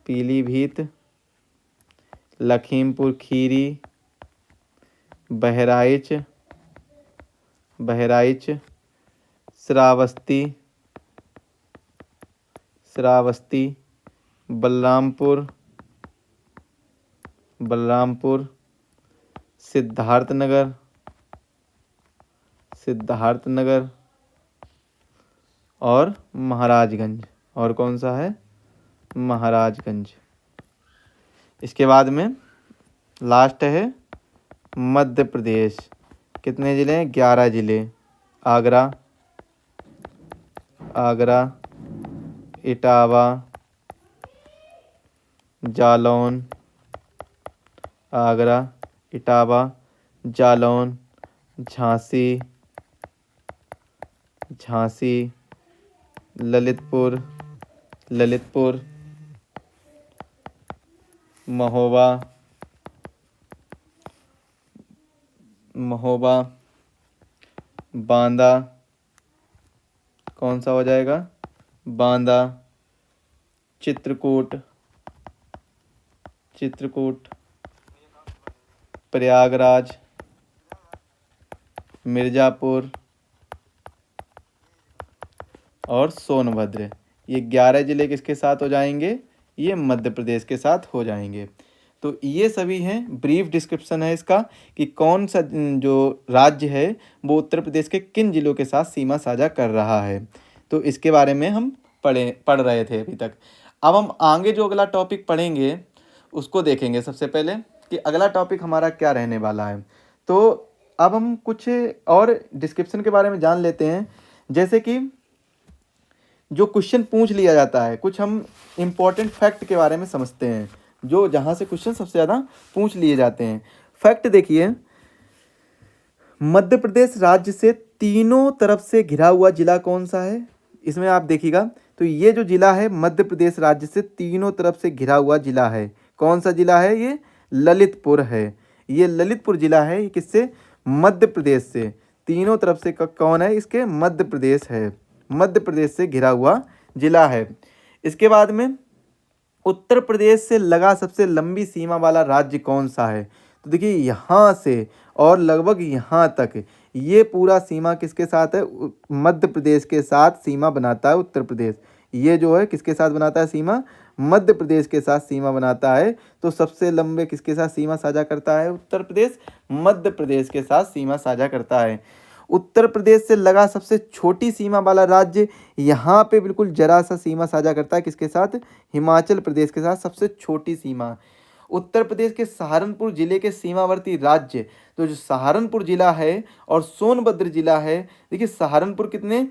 Speaker 1: पीलीभीत, लखीमपुर खीरी, बहराइच, बहराइच, श्रावस्ती, श्रावस्ती, बलरामपुर, बलरामपुर, सिद्धार्थनगर, सिद्धार्थनगर और महाराजगंज। और कौन सा है? महाराजगंज। इसके बाद में लास्ट है मध्य प्रदेश। कितने ज़िले हैं? 11 ज़िले। आगरा, आगरा, इटावा, जालौन, आगरा, इटावा, जालौन, झांसी, झांसी, ललितपुर, ललितपुर, महोबा, महोबा, बांदा, कौन सा हो जाएगा? बांदा, चित्रकूट, चित्रकूट, प्रयागराज, मिर्ज़ापुर और सोनभद्र। ये 11 ज़िले किसके साथ हो जाएंगे? ये मध्य प्रदेश के साथ हो जाएंगे। तो ये सभी हैं, ब्रीफ डिस्क्रिप्शन है इसका कि कौन सा जो राज्य है वो उत्तर प्रदेश के किन जिलों के साथ सीमा साझा कर रहा है। तो इसके बारे में हम पढ़ रहे थे अभी तक। अब हम आगे जो अगला टॉपिक पढ़ेंगे उसको देखेंगे। सबसे पहले कि अगला टॉपिक हमारा क्या रहने वाला है। तो अब हम कुछ और डिस्क्रिप्शन के बारे में जान लेते हैं। जैसे कि जो क्वेश्चन पूछ लिया जाता है, कुछ हम इम्पोर्टेंट फैक्ट के बारे में समझते हैं, जो जहाँ से क्वेश्चन सबसे ज़्यादा पूछ लिए जाते हैं। फैक्ट देखिए, मध्य प्रदेश राज्य से तीनों तरफ से घिरा हुआ जिला कौन सा है। इसमें आप देखिएगा तो ये जो जिला है मध्य प्रदेश राज्य से तीनों तरफ से घिरा हुआ जिला है। कौन सा जिला है? ये ललितपुर है। ये ललितपुर जिला है। ये किससे? मध्य प्रदेश से। तीनों तरफ से कौन है? इसके मध्य प्रदेश है। मध्य प्रदेश से घिरा हुआ जिला है। इसके बाद में उत्तर प्रदेश से लगा सबसे लंबी सीमा वाला राज्य कौन सा है? तो देखिए यहाँ से और लगभग यहाँ तक ये पूरा सीमा किसके साथ है? मध्य प्रदेश के साथ सीमा बनाता है उत्तर प्रदेश। ये जो है किसके साथ बनाता है सीमा? मध्य प्रदेश के साथ सीमा बनाता है। तो सबसे लंबे किसके साथ सीमा साझा करता है उत्तर प्रदेश? मध्य प्रदेश के साथ सीमा साझा करता है। उत्तर प्रदेश से लगा सबसे छोटी सीमा वाला राज्य यहाँ पे बिल्कुल जरा सा सीमा साझा करता है किसके साथ? हिमाचल प्रदेश के साथ सबसे छोटी सीमा। उत्तर प्रदेश के सहारनपुर जिले के सीमावर्ती राज्य, तो जो सहारनपुर जिला है और सोनभद्र जिला है, देखिए सहारनपुर कितने?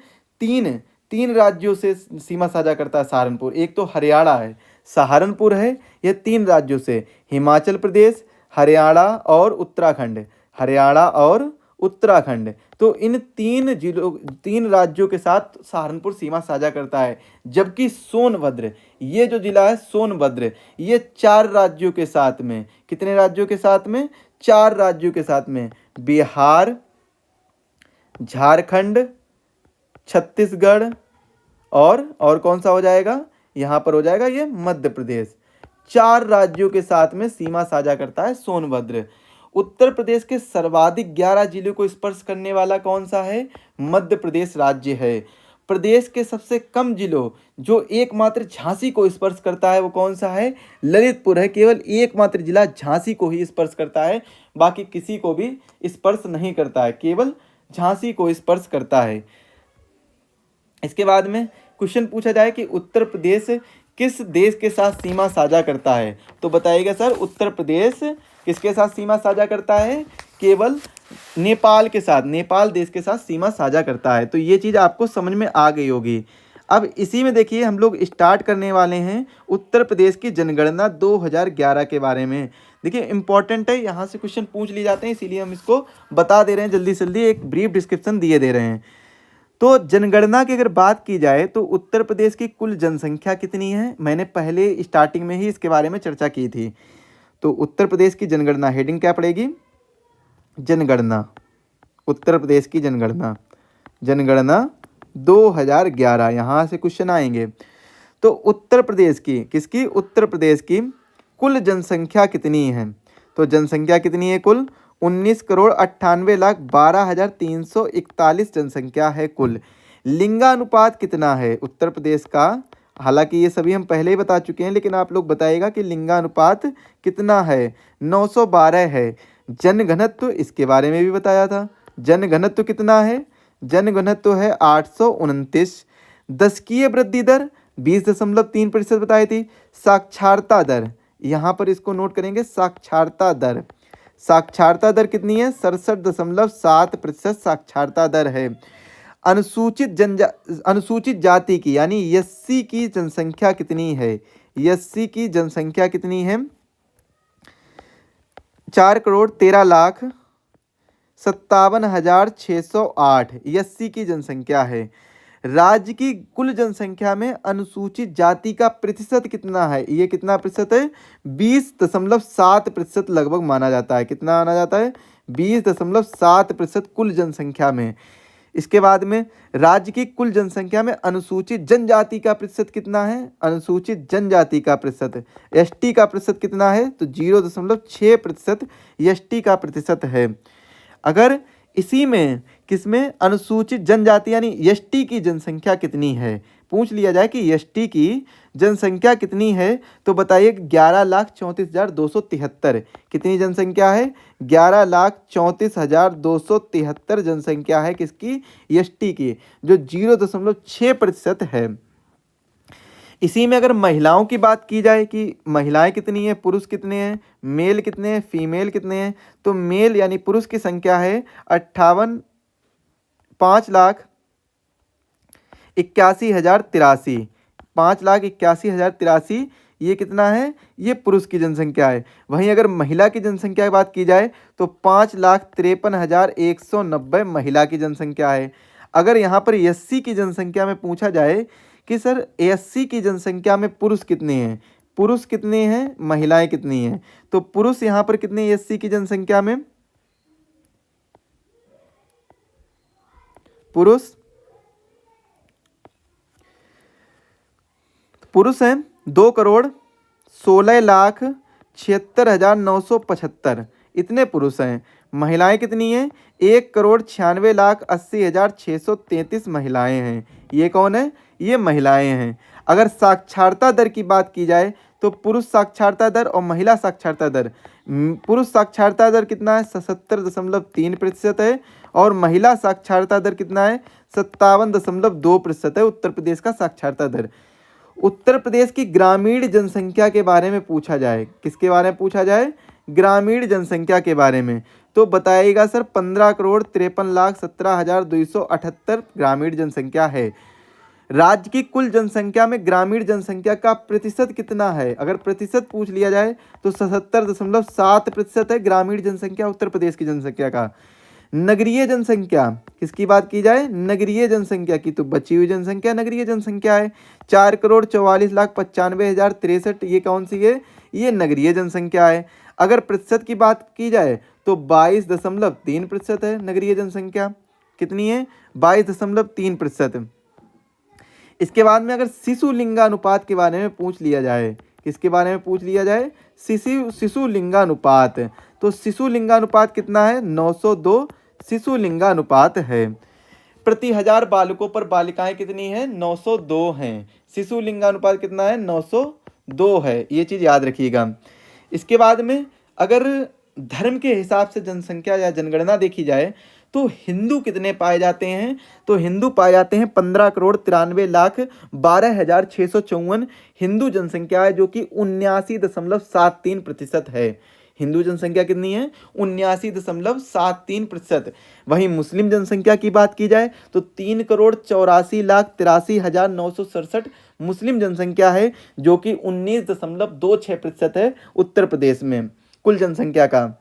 Speaker 1: तीन राज्यों से सीमा साझा करता है सहारनपुर। एक तो हरियाणा है, सहारनपुर है, यह 3 राज्यों से, हिमाचल प्रदेश, हरियाणा और उत्तराखंड। हरियाणा और उत्तराखंड, तो इन 3 राज्यों के साथ सहारनपुर सीमा साझा करता है। जबकि सोनभद्र, ये जो जिला है सोनभद्र, ये 4 राज्यों के साथ में, कितने राज्यों के साथ में? 4 राज्यों के साथ में, बिहार, झारखंड, छत्तीसगढ़ और कौन सा हो जाएगा? यहाँ पर हो जाएगा ये मध्य प्रदेश। 4 राज्यों के साथ में सीमा साझा करता है सोनभद्र। उत्तर प्रदेश के सर्वाधिक 11 जिलों को स्पर्श करने वाला कौन सा है? मध्य प्रदेश राज्य है। प्रदेश के सबसे कम जिलों जो एकमात्र झांसी को स्पर्श करता है वो कौन सा है? ललितपुर है। केवल एकमात्र जिला झांसी को ही स्पर्श करता है, बाकी किसी को भी स्पर्श नहीं करता है, केवल झांसी को स्पर्श करता है। इसके बाद में क्वेश्चन पूछा जाए कि उत्तर प्रदेश किस देश के साथ सीमा साझा करता है, तो बताइएगा सर उत्तर प्रदेश किसके साथ सीमा साझा करता है? केवल नेपाल के साथ, नेपाल देश के साथ सीमा साझा करता है। तो ये चीज़ आपको समझ में आ गई होगी। अब इसी में देखिए हम लोग स्टार्ट करने वाले हैं उत्तर प्रदेश की जनगणना 2011 के बारे में। देखिए इंपॉर्टेंट है, यहाँ से क्वेश्चन पूछ लिए जाते हैं, इसीलिए हम इसको बता दे रहे हैं जल्दी से जल्दी, एक ब्रीफ डिस्क्रिप्शन दिए दे रहे हैं। तो जनगणना की अगर बात की जाए तो उत्तर प्रदेश की कुल जनसंख्या कितनी है? मैंने पहले स्टार्टिंग में ही इसके बारे में चर्चा की थी। तो उत्तर प्रदेश की जनगणना, हेडिंग क्या पड़ेगी? जनगणना, उत्तर प्रदेश की जनगणना, जनगणना 2011, यहाँ से क्वेश्चन आएंगे। तो उत्तर प्रदेश की, किसकी? उत्तर प्रदेश की कुल जनसंख्या कितनी है? तो जनसंख्या कितनी है कुल? 19,98,12,341 जनसंख्या है कुल। लिंगानुपात कितना है उत्तर प्रदेश का? हालांकि ये सभी हम पहले ही बता चुके हैं, लेकिन आप लोग बताइएगा कि लिंगानुपात कितना है? 912 है। जनघनत्व, इसके बारे में भी बताया था। जनघनत्व कितना है? जनघनत्व है 829। दशकीय वृद्धि दर 20.3% बताई थी। साक्षरता दर, यहाँ पर इसको नोट करेंगे, साक्षरता दर, साक्षरता दर कितनी है? 67.7% साक्षरता दर है। अनुसूचित जाति की यानी एससी की जनसंख्या कितनी है? एससी की जनसंख्या कितनी है? 4,13,57,608 एससी की जनसंख्या है। राज्य की कुल जनसंख्या में अनुसूचित जाति का प्रतिशत कितना है? ये कितना प्रतिशत है? 20.7% लगभग माना जाता है। कितना माना जाता है? 20.7% कुल जनसंख्या में। इसके बाद में राज्य की कुल जनसंख्या में अनुसूचित जनजाति का प्रतिशत कितना है? अनुसूचित जनजाति का प्रतिशत, एसटी का प्रतिशत कितना है? तो 0.6% एसटी का प्रतिशत है। अगर इसी में किसमें अनुसूचित जनजाति यानी एसटी की जनसंख्या कितनी है पूछ लिया जाए कि एसटी की जनसंख्या कितनी है? तो बताइए 11,34,273। कितनी जनसंख्या है? 11,34,273 जनसंख्या है किसकी? एसटी की, जो 0.6% है। इसी में अगर महिलाओं की बात की जाए कि महिलाएं कितनी हैं, पुरुष कितने हैं, मेल कितने हैं, फीमेल कितने हैं, तो मेल यानी पुरुष की संख्या है 5,81,083। 5,81,083 ये कितना है? ये पुरुष की जनसंख्या है। वहीं अगर महिला की जनसंख्या की बात की जाए तो 5,53,190 महिला की जनसंख्या है। अगर यहाँ पर एससी की जनसंख्या में पूछा जाए कि सर एससी की जनसंख्या में पुरुष कितने हैं, पुरुष कितने हैं, महिलाएं कितनी हैं, तो पुरुष यहाँ पर कितने एससी की जनसंख्या में? पुरुष हैं 2,16,76,975, इतने पुरुष हैं। महिलाएं कितनी हैं? 1,96,80,633 महिलाएं हैं। ये कौन है? ये महिलाएं हैं। अगर साक्षरता दर की बात की जाए तो पुरुष साक्षरता दर और महिला साक्षरता दर, पुरुष साक्षरता दर कितना है? 77.3% है और महिला साक्षरता दर कितना है? 57.2% है उत्तर प्रदेश का साक्षरता दर। उत्तर प्रदेश की ग्रामीण जनसंख्या के बारे में पूछा जाए, किसके बारे में पूछा जाए? ग्रामीण जनसंख्या के बारे में, तो बताइएगा सर 15,53,17,278 ग्रामीण जनसंख्या है। राज्य की कुल जनसंख्या में ग्रामीण जनसंख्या का प्रतिशत कितना है? अगर प्रतिशत पूछ लिया जाए तो 77.7% है ग्रामीण जनसंख्या उत्तर प्रदेश की जनसंख्या का। नगरीय जनसंख्या, किसकी बात की जाए? नगरीय जनसंख्या की, तो बची हुई जनसंख्या नगरीय जनसंख्या है। 4,44,95,063, ये कौन सी है? ये नगरीय जनसंख्या है। अगर प्रतिशत की बात की जाए तो 22.3% है नगरीय जनसंख्या। कितनी है? 22.3%। इसके बाद में अगर शिशु लिंगानुपात के बारे में पूछ लिया जाए, किसके बारे में पूछ लिया जाए? शिशु लिंगानुपात, तो शिशु लिंगानुपात कितना है? 902 शिशु लिंगानुपात है। प्रति 1000 बालकों पर बालिकाएं कितनी हैं? 902 हैं। शिशु लिंगानुपात कितना है? 902 है। ये चीज़ याद रखिएगा। इसके बाद में अगर धर्म के हिसाब से जनसंख्या या जनगणना देखी जाए तो हिंदू कितने पाए जाते हैं? तो हिंदू पाए जाते हैं 15,93,12,654 हिंदू जनसंख्या है, जो कि 79.73% है। हिंदू जनसंख्या कितनी है? 79.73%। वहीं मुस्लिम जनसंख्या की बात की जाए तो 3,84,83,967 मुस्लिम जनसंख्या है, जो कि 19.26% है उत्तर प्रदेश में कुल जनसंख्या का।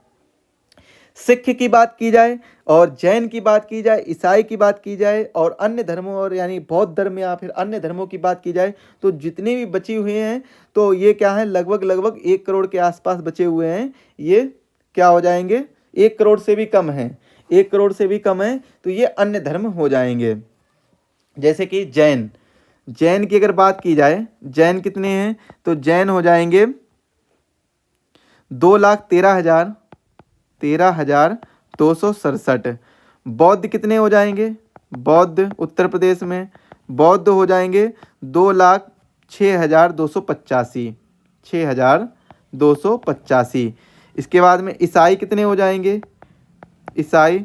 Speaker 1: सिख की बात की जाए और जैन की बात की जाए, ईसाई की बात की जाए और अन्य धर्मों और यानी बौद्ध धर्म या फिर अन्य धर्मों की बात की जाए तो जितने भी बचे हुए हैं तो ये क्या है? लगभग 1 करोड़ के आसपास बचे हुए हैं। ये क्या हो जाएंगे? 1 करोड़ से भी कम है, 1 करोड़ से भी कम है, तो ये अन्य धर्म हो जाएंगे। जैसे कि जैन की अगर बात की जाए, जैन कितने हैं? तो जैन हो जाएंगे 2,13,267। बौद्ध कितने हो जाएंगे? बौद्ध उत्तर प्रदेश में बौद्ध हो जाएंगे 2,06,285। 6,285। इसके बाद में ईसाई कितने हो जाएंगे? ईसाई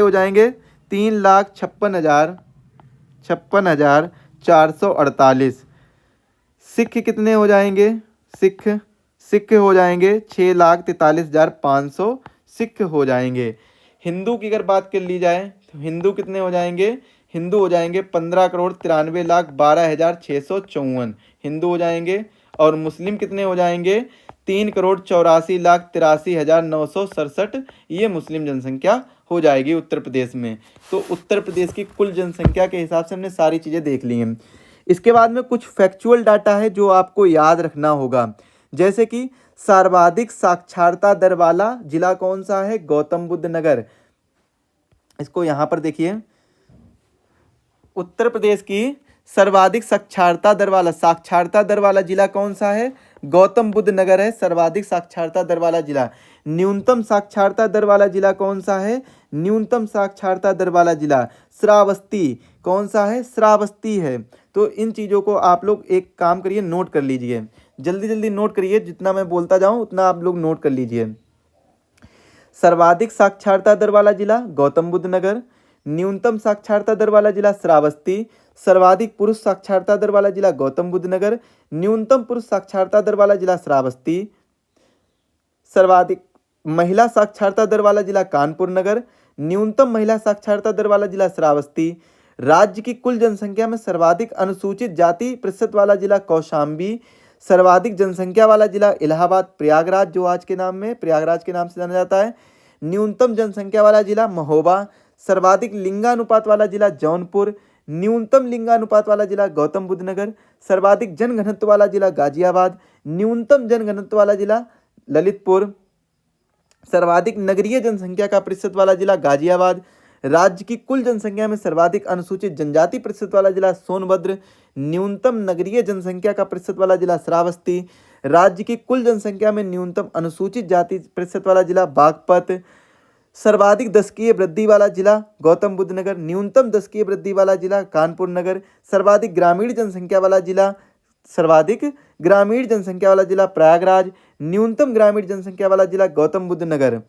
Speaker 1: हो जाएंगे 3,56,448। सिख कितने हो जाएंगे? सिख हो जाएंगे 6,43,500 सिख हो जाएंगे। हिंदू की अगर बात कर ली जाए तो हिंदू कितने हो जाएंगे? हिंदू हो जाएंगे 15,93,12,654 हिंदू हो जाएंगे। और मुस्लिम कितने हो जाएंगे? 3,84,83,967 ये मुस्लिम जनसंख्या हो जाएगी उत्तर प्रदेश में। तो उत्तर प्रदेश की कुल जनसंख्या के हिसाब से हमने सारी चीज़ें देख ली हैं। इसके बाद में कुछ फैक्चुअल डाटा है जो आपको याद रखना होगा, जैसे कि सर्वाधिक साक्षरता दर वाला जिला कौन सा है? गौतम बुद्ध नगर। इसको यहाँ पर देखिए, उत्तर प्रदेश की सर्वाधिक साक्षरता दर वाला जिला कौन सा है? गौतम बुद्ध नगर है सर्वाधिक साक्षरता दर वाला जिला। न्यूनतम साक्षरता दर वाला जिला कौन सा है? न्यूनतम साक्षरता दर वाला जिला श्रावस्ती। कौन सा है? श्रावस्ती है। तो इन चीज़ों को आप लोग एक काम करिए, नोट कर लीजिए, जल्दी जल्दी नोट करिए, जितना मैं बोलता जाऊँ उतना आप लोग नोट कर लीजिए। सर्वाधिक साक्षरता दर वाला जिला गौतम बुद्ध नगर, न्यूनतम साक्षरता दर वाला जिला श्रावस्ती, सर्वाधिक पुरुष साक्षरता दर वाला जिला गौतम बुद्ध नगर, न्यूनतम पुरुष साक्षरता दर वाला जिला श्रावस्ती, सर्वाधिक महिला साक्षरता दर वाला जिला कानपुर नगर, न्यूनतम महिला साक्षरता दर वाला जिला श्रावस्ती, राज्य की कुल जनसंख्या में सर्वाधिक अनुसूचित जाति प्रतिशत वाला जिला कौशाम्बी, सर्वाधिक जनसंख्या वाला जिला इलाहाबाद प्रयागराज, जो आज के नाम में प्रयागराज के नाम से जाना जाता है, न्यूनतम जनसंख्या वाला जिला महोबा, सर्वाधिक लिंगानुपात वाला जिला जौनपुर, न्यूनतम लिंगानुपात वाला जिला गौतम बुद्ध नगर, सर्वाधिक जनघनत्व वाला जिला गाजियाबाद, न्यूनतम जनघनत्व वाला जिला ललितपुर, सर्वाधिक नगरीय जनसंख्या का प्रतिशत वाला जिला गाजियाबाद, राज्य की कुल जनसंख्या में सर्वाधिक अनुसूचित जनजाति प्रतिशत वाला जिला सोनभद्र, न्यूनतम नगरीय जनसंख्या का प्रतिशत वाला जिला श्रावस्ती, राज्य की कुल जनसंख्या में न्यूनतम अनुसूचित जाति प्रतिशत वाला जिला बागपत, सर्वाधिक दशकीय वृद्धि वाला जिला गौतम बुद्ध नगर, न्यूनतम दशकीय वृद्धि वाला जिला कानपुर नगर, सर्वाधिक ग्रामीण जनसंख्या वाला जिला प्रयागराज, न्यूनतम ग्रामीण जनसंख्या वाला जिला गौतम बुद्ध नगर,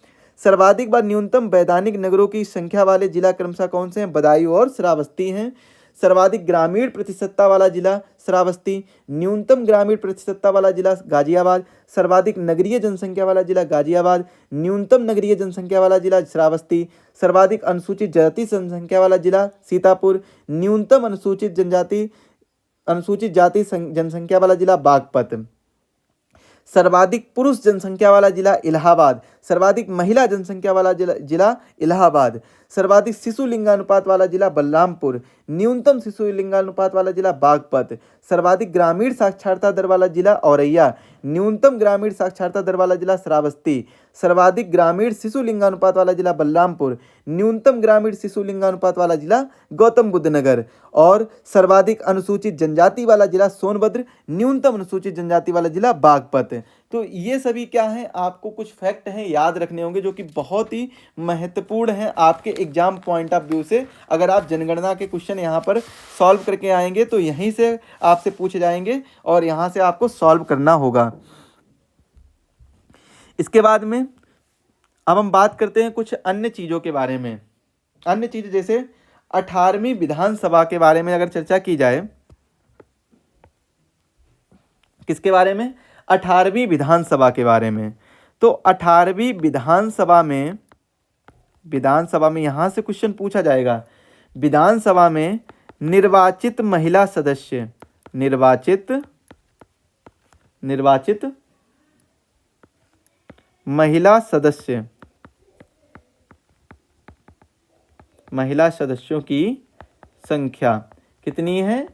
Speaker 1: सर्वाधिक बार न्यूनतम वैधानिक नगरों की संख्या वाले जिला क्रमशः कौन से हैं? बदायूं और श्रावस्ती हैं। सर्वाधिक ग्रामीण प्रतिशतता वाला जिला श्रावस्ती, न्यूनतम ग्रामीण प्रतिशतता वाला जिला गाजियाबाद, सर्वाधिक नगरीय जनसंख्या वाला जिला गाजियाबाद, न्यूनतम नगरीय जनसंख्या वाला जिला श्रावस्ती, सर्वाधिक अनुसूचित जाति जनसंख्या वाला जिला सीतापुर, न्यूनतम अनुसूचित जाति जनसंख्या वाला जिला बागपत, सर्वाधिक पुरुष जनसंख्या वाला जिला इलाहाबाद, सर्वाधिक महिला जनसंख्या वाला जिला इलाहाबाद, सर्वाधिक शिशु लिंगानुपात वाला जिला बलरामपुर, न्यूनतम शिशु लिंगानुपात वाला जिला बागपत, सर्वाधिक ग्रामीण साक्षरता दर वाला जिला औरैया, न्यूनतम ग्रामीण साक्षरता दर वाला जिला श्रावस्ती, सर्वाधिक ग्रामीण शिशु लिंगानुपात वाला जिला बलरामपुर, न्यूनतम ग्रामीण शिशु लिंगानुपात वाला जिला गौतम बुद्ध नगर, और सर्वाधिक अनुसूचित जनजाति वाला जिला सोनभद्र, न्यूनतम अनुसूचित जनजाति वाला जिला बागपत। तो ये सभी क्या हैं, आपको कुछ फैक्ट हैं याद रखने होंगे, जो कि बहुत ही महत्वपूर्ण हैं आपके एग्जाम पॉइंट ऑफ व्यू से। अगर आप जनगणना के क्वेश्चन यहाँ पर सॉल्व करके आएंगे तो यहीं से आपसे पूछे जाएंगे और यहाँ से आपको सॉल्व करना होगा। इसके बाद में अब हम बात करते हैं कुछ अन्य चीज़ों के बारे में। अन्य चीज़ जैसे 18वीं विधानसभा के बारे में अगर चर्चा की जाए, किसके बारे में? 18वीं विधानसभा के बारे में। तो 18वीं विधानसभा में यहाँ से क्वेश्चन पूछा जाएगा, विधानसभा में निर्वाचित महिला सदस्य, निर्वाचित महिला सदस्यों की संख्या कितनी है?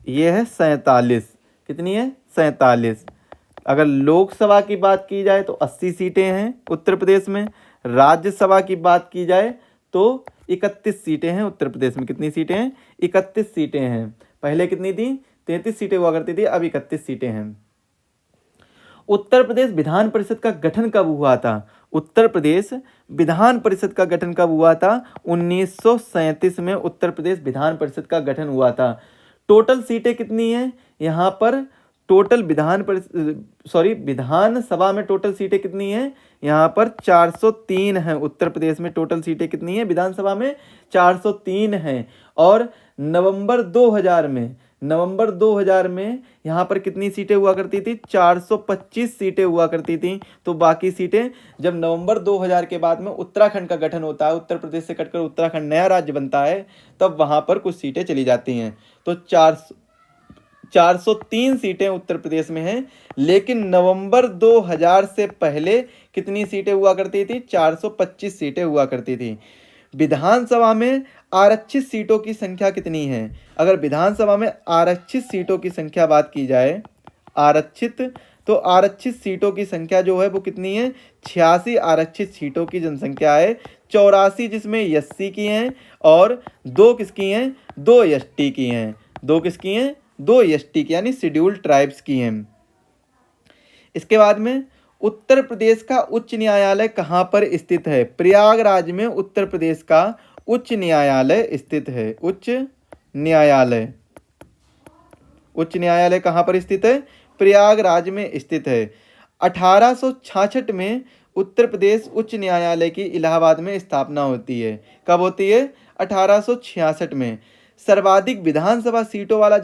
Speaker 1: ये है 47। कितनी है? 47। अगर लोकसभा की बात की जाए तो 80 सीटें हैं उत्तर प्रदेश में, राज्यसभा की बात की जाए तो 31 सीटें हैं उत्तर प्रदेश में। कितनी सीटें हैं? 31 सीटें हैं। पहले कितनी थी? 33 सीटें हुआ करती थी, अब 31 सीटें हैं। उत्तर प्रदेश विधान परिषद का गठन कब हुआ था? उत्तर प्रदेश विधान परिषद का गठन कब हुआ था? 1937 में उत्तर प्रदेश विधान परिषद का गठन हुआ था। टोटल सीटें कितनी हैं यहाँ पर? टोटल विधानसभा में टोटल सीटें कितनी हैं? यहाँ पर 403 हैं। उत्तर प्रदेश में टोटल सीटें कितनी हैं? विधानसभा में 403 हैं। और नवंबर 2000 में यहाँ पर कितनी सीटें हुआ करती थी? 425 सीटें हुआ करती थी। तो बाकी सीटें जब नवंबर 2000 के बाद में उत्तराखंड का गठन होता है, उत्तर प्रदेश से कटकर उत्तराखंड नया राज्य बनता है, तब वहाँ पर कुछ सीटें चली जाती हैं। तो 403 सीटें उत्तर प्रदेश में हैं। लेकिन नवंबर 2000 से पहले कितनी सीटें हुआ करती थी? 425 सीटें हुआ करती थी। विधानसभा में आरक्षित सीटों की संख्या कितनी है? अगर विधानसभा में आरक्षित सीटों की संख्या बात की जाए, तो आरक्षित सीटों की संख्या जो है वो कितनी है? 86 आरक्षित सीटों की जनसंख्या है। 84 जिसमें एससी की हैं और 2 किसकी हैं? 2 एसटी की हैं। 2 किसकी हैं? 2 एसटी की, यानी शेड्यूल्ड ट्राइब्स की हैं। इसके बाद में उत्तर प्रदेश का उच्च न्यायालय कहाँ पर स्थित है? प्रयागराज में उत्तर प्रदेश का उच्च न्यायालय स्थित है। उच्च न्यायालय। उच्च न्यायालय कहाँ पर स्थित है? प्रयागराज में स्थित है। 1866 में उत्तर प्रदेश उच्च न्यायालय की इलाहाबाद में स्थापना होती है। कब होती है? 1866 में। सर्वाधिक विधानसभा सीटों वाला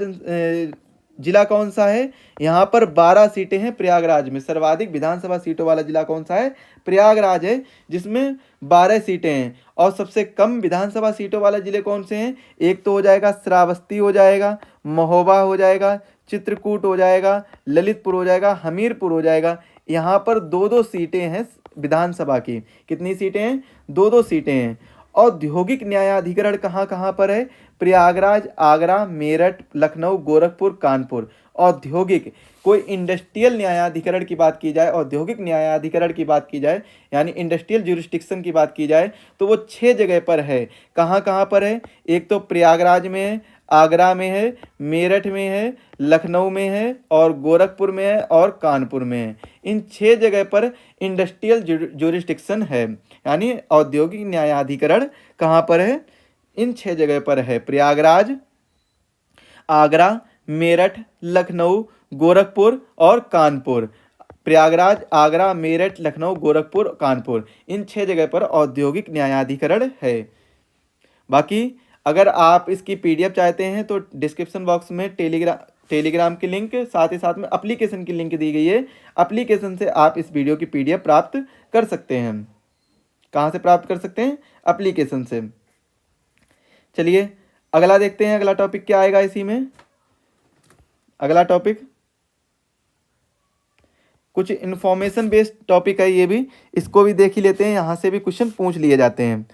Speaker 1: जिला कौन सा है? यहाँ पर 12 सीटें हैं प्रयागराज में। सर्वाधिक विधानसभा सीटों वाला जिला कौन सा है? प्रयागराज है, जिसमें 12 सीटें हैं। और सबसे कम विधानसभा सीटों वाले जिले कौन से हैं? एक तो हो जाएगा श्रावस्ती, हो जाएगा महोबा, हो जाएगा चित्रकूट, हो जाएगा ललितपुर, हो जाएगा हमीरपुर, हो जाएगा। यहाँ पर 2-2 सीटें हैं विधानसभा की। कितनी सीटें हैं? 2-2 सीटें हैं। औद्योगिक न्यायाधिकरण कहाँ कहाँ पर है? प्रयागराज, आगरा, मेरठ, लखनऊ, गोरखपुर, कानपुर। औद्योगिक, कोई इंडस्ट्रियल न्यायाधिकरण की बात की जाए, औद्योगिक न्यायाधिकरण की बात की जाए, यानी इंडस्ट्रियल ज्यूरिस्डिक्शन की बात की जाए, तो वो 6 जगह पर है। कहाँ कहाँ पर है? एक तो प्रयागराज में है, आगरा में है, मेरठ में है, लखनऊ में है, और गोरखपुर में है, और कानपुर में है। इन 6 जगह पर इंडस्ट्रियल ज्यूरिस्डिक्शन है, यानी औद्योगिक न्यायाधिकरण कहाँ पर है? इन 6 जगह पर है। प्रयागराज, आगरा, मेरठ, लखनऊ, गोरखपुर और कानपुर। प्रयागराज, आगरा, मेरठ, लखनऊ, गोरखपुर, कानपुर, इन 6 जगह पर औद्योगिक न्यायाधिकरण है। बाकी अगर आप इसकी पीडीएफ चाहते हैं तो डिस्क्रिप्शन बॉक्स में टेलीग्राम की लिंक, साथ ही साथ में एप्लीकेशन की लिंक दी गई है। एप्लीकेशन से आप इस वीडियो की पीडीएफ प्राप्त कर सकते हैं। कहाँ से प्राप्त कर सकते हैं? एप्लीकेशन से। चलिए अगला देखते हैं, अगला टॉपिक क्या आएगा इसी में। अगला टॉपिक कुछ इंफॉर्मेशन बेस्ड टॉपिक है, ये भी, इसको भी देख ही लेते हैं। यहाँ से भी क्वेश्चन पूछ लिए जाते हैं।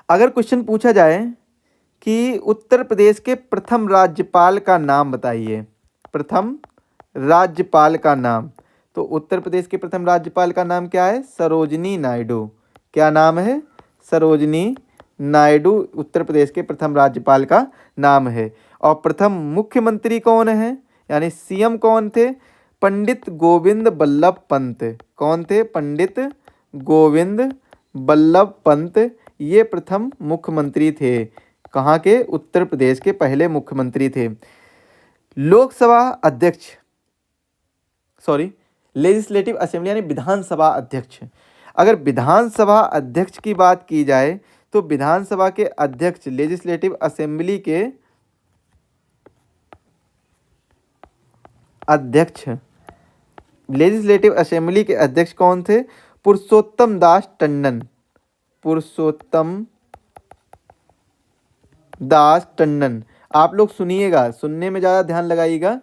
Speaker 1: अगर क्वेश्चन पूछा जाए कि उत्तर प्रदेश के प्रथम राज्यपाल का नाम बताइए, प्रथम राज्यपाल का नाम, तो उत्तर प्रदेश के प्रथम राज्यपाल का नाम क्या है? सरोजिनी नायडू। क्या नाम है? सरोजिनी नायडू उत्तर प्रदेश के प्रथम राज्यपाल का नाम है। और प्रथम मुख्यमंत्री कौन है, यानी सीएम कौन थे? पंडित गोविंद बल्लभ पंत। कौन थे? पंडित गोविंद बल्लभ पंत, ये प्रथम मुख्यमंत्री थे। कहाँ के? उत्तर प्रदेश के पहले मुख्यमंत्री थे। लोकसभा अध्यक्ष, लेजिस्लेटिव असेंबली यानी विधानसभा अध्यक्ष। अगर विधानसभा अध्यक्ष की बात की जाए तो विधानसभा के अध्यक्ष, लेजिस्लेटिव असेंबली के अध्यक्ष, लेजिस्लेटिव असेंबली के अध्यक्ष कौन थे? पुरुषोत्तम दास टंडन। पुरुषोत्तम दास टंडन। आप लोग सुनिएगा, सुनने में ज़्यादा ध्यान लगाइएगा।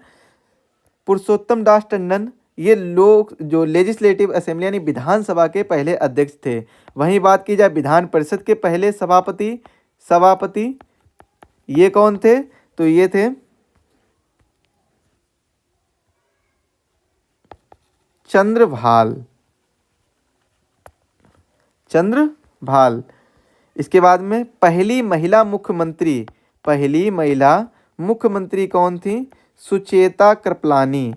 Speaker 1: पुरुषोत्तम दास टंडन ये लोग जो लेजिस्लेटिव असेंबली यानी विधानसभा के पहले अध्यक्ष थे। वहीं बात की जाए विधान परिषद के पहले सभापति ये कौन थे? तो ये थे चंद्रभाल। इसके बाद में पहली महिला मुख्यमंत्री कौन थी? सुचेता कृपलानी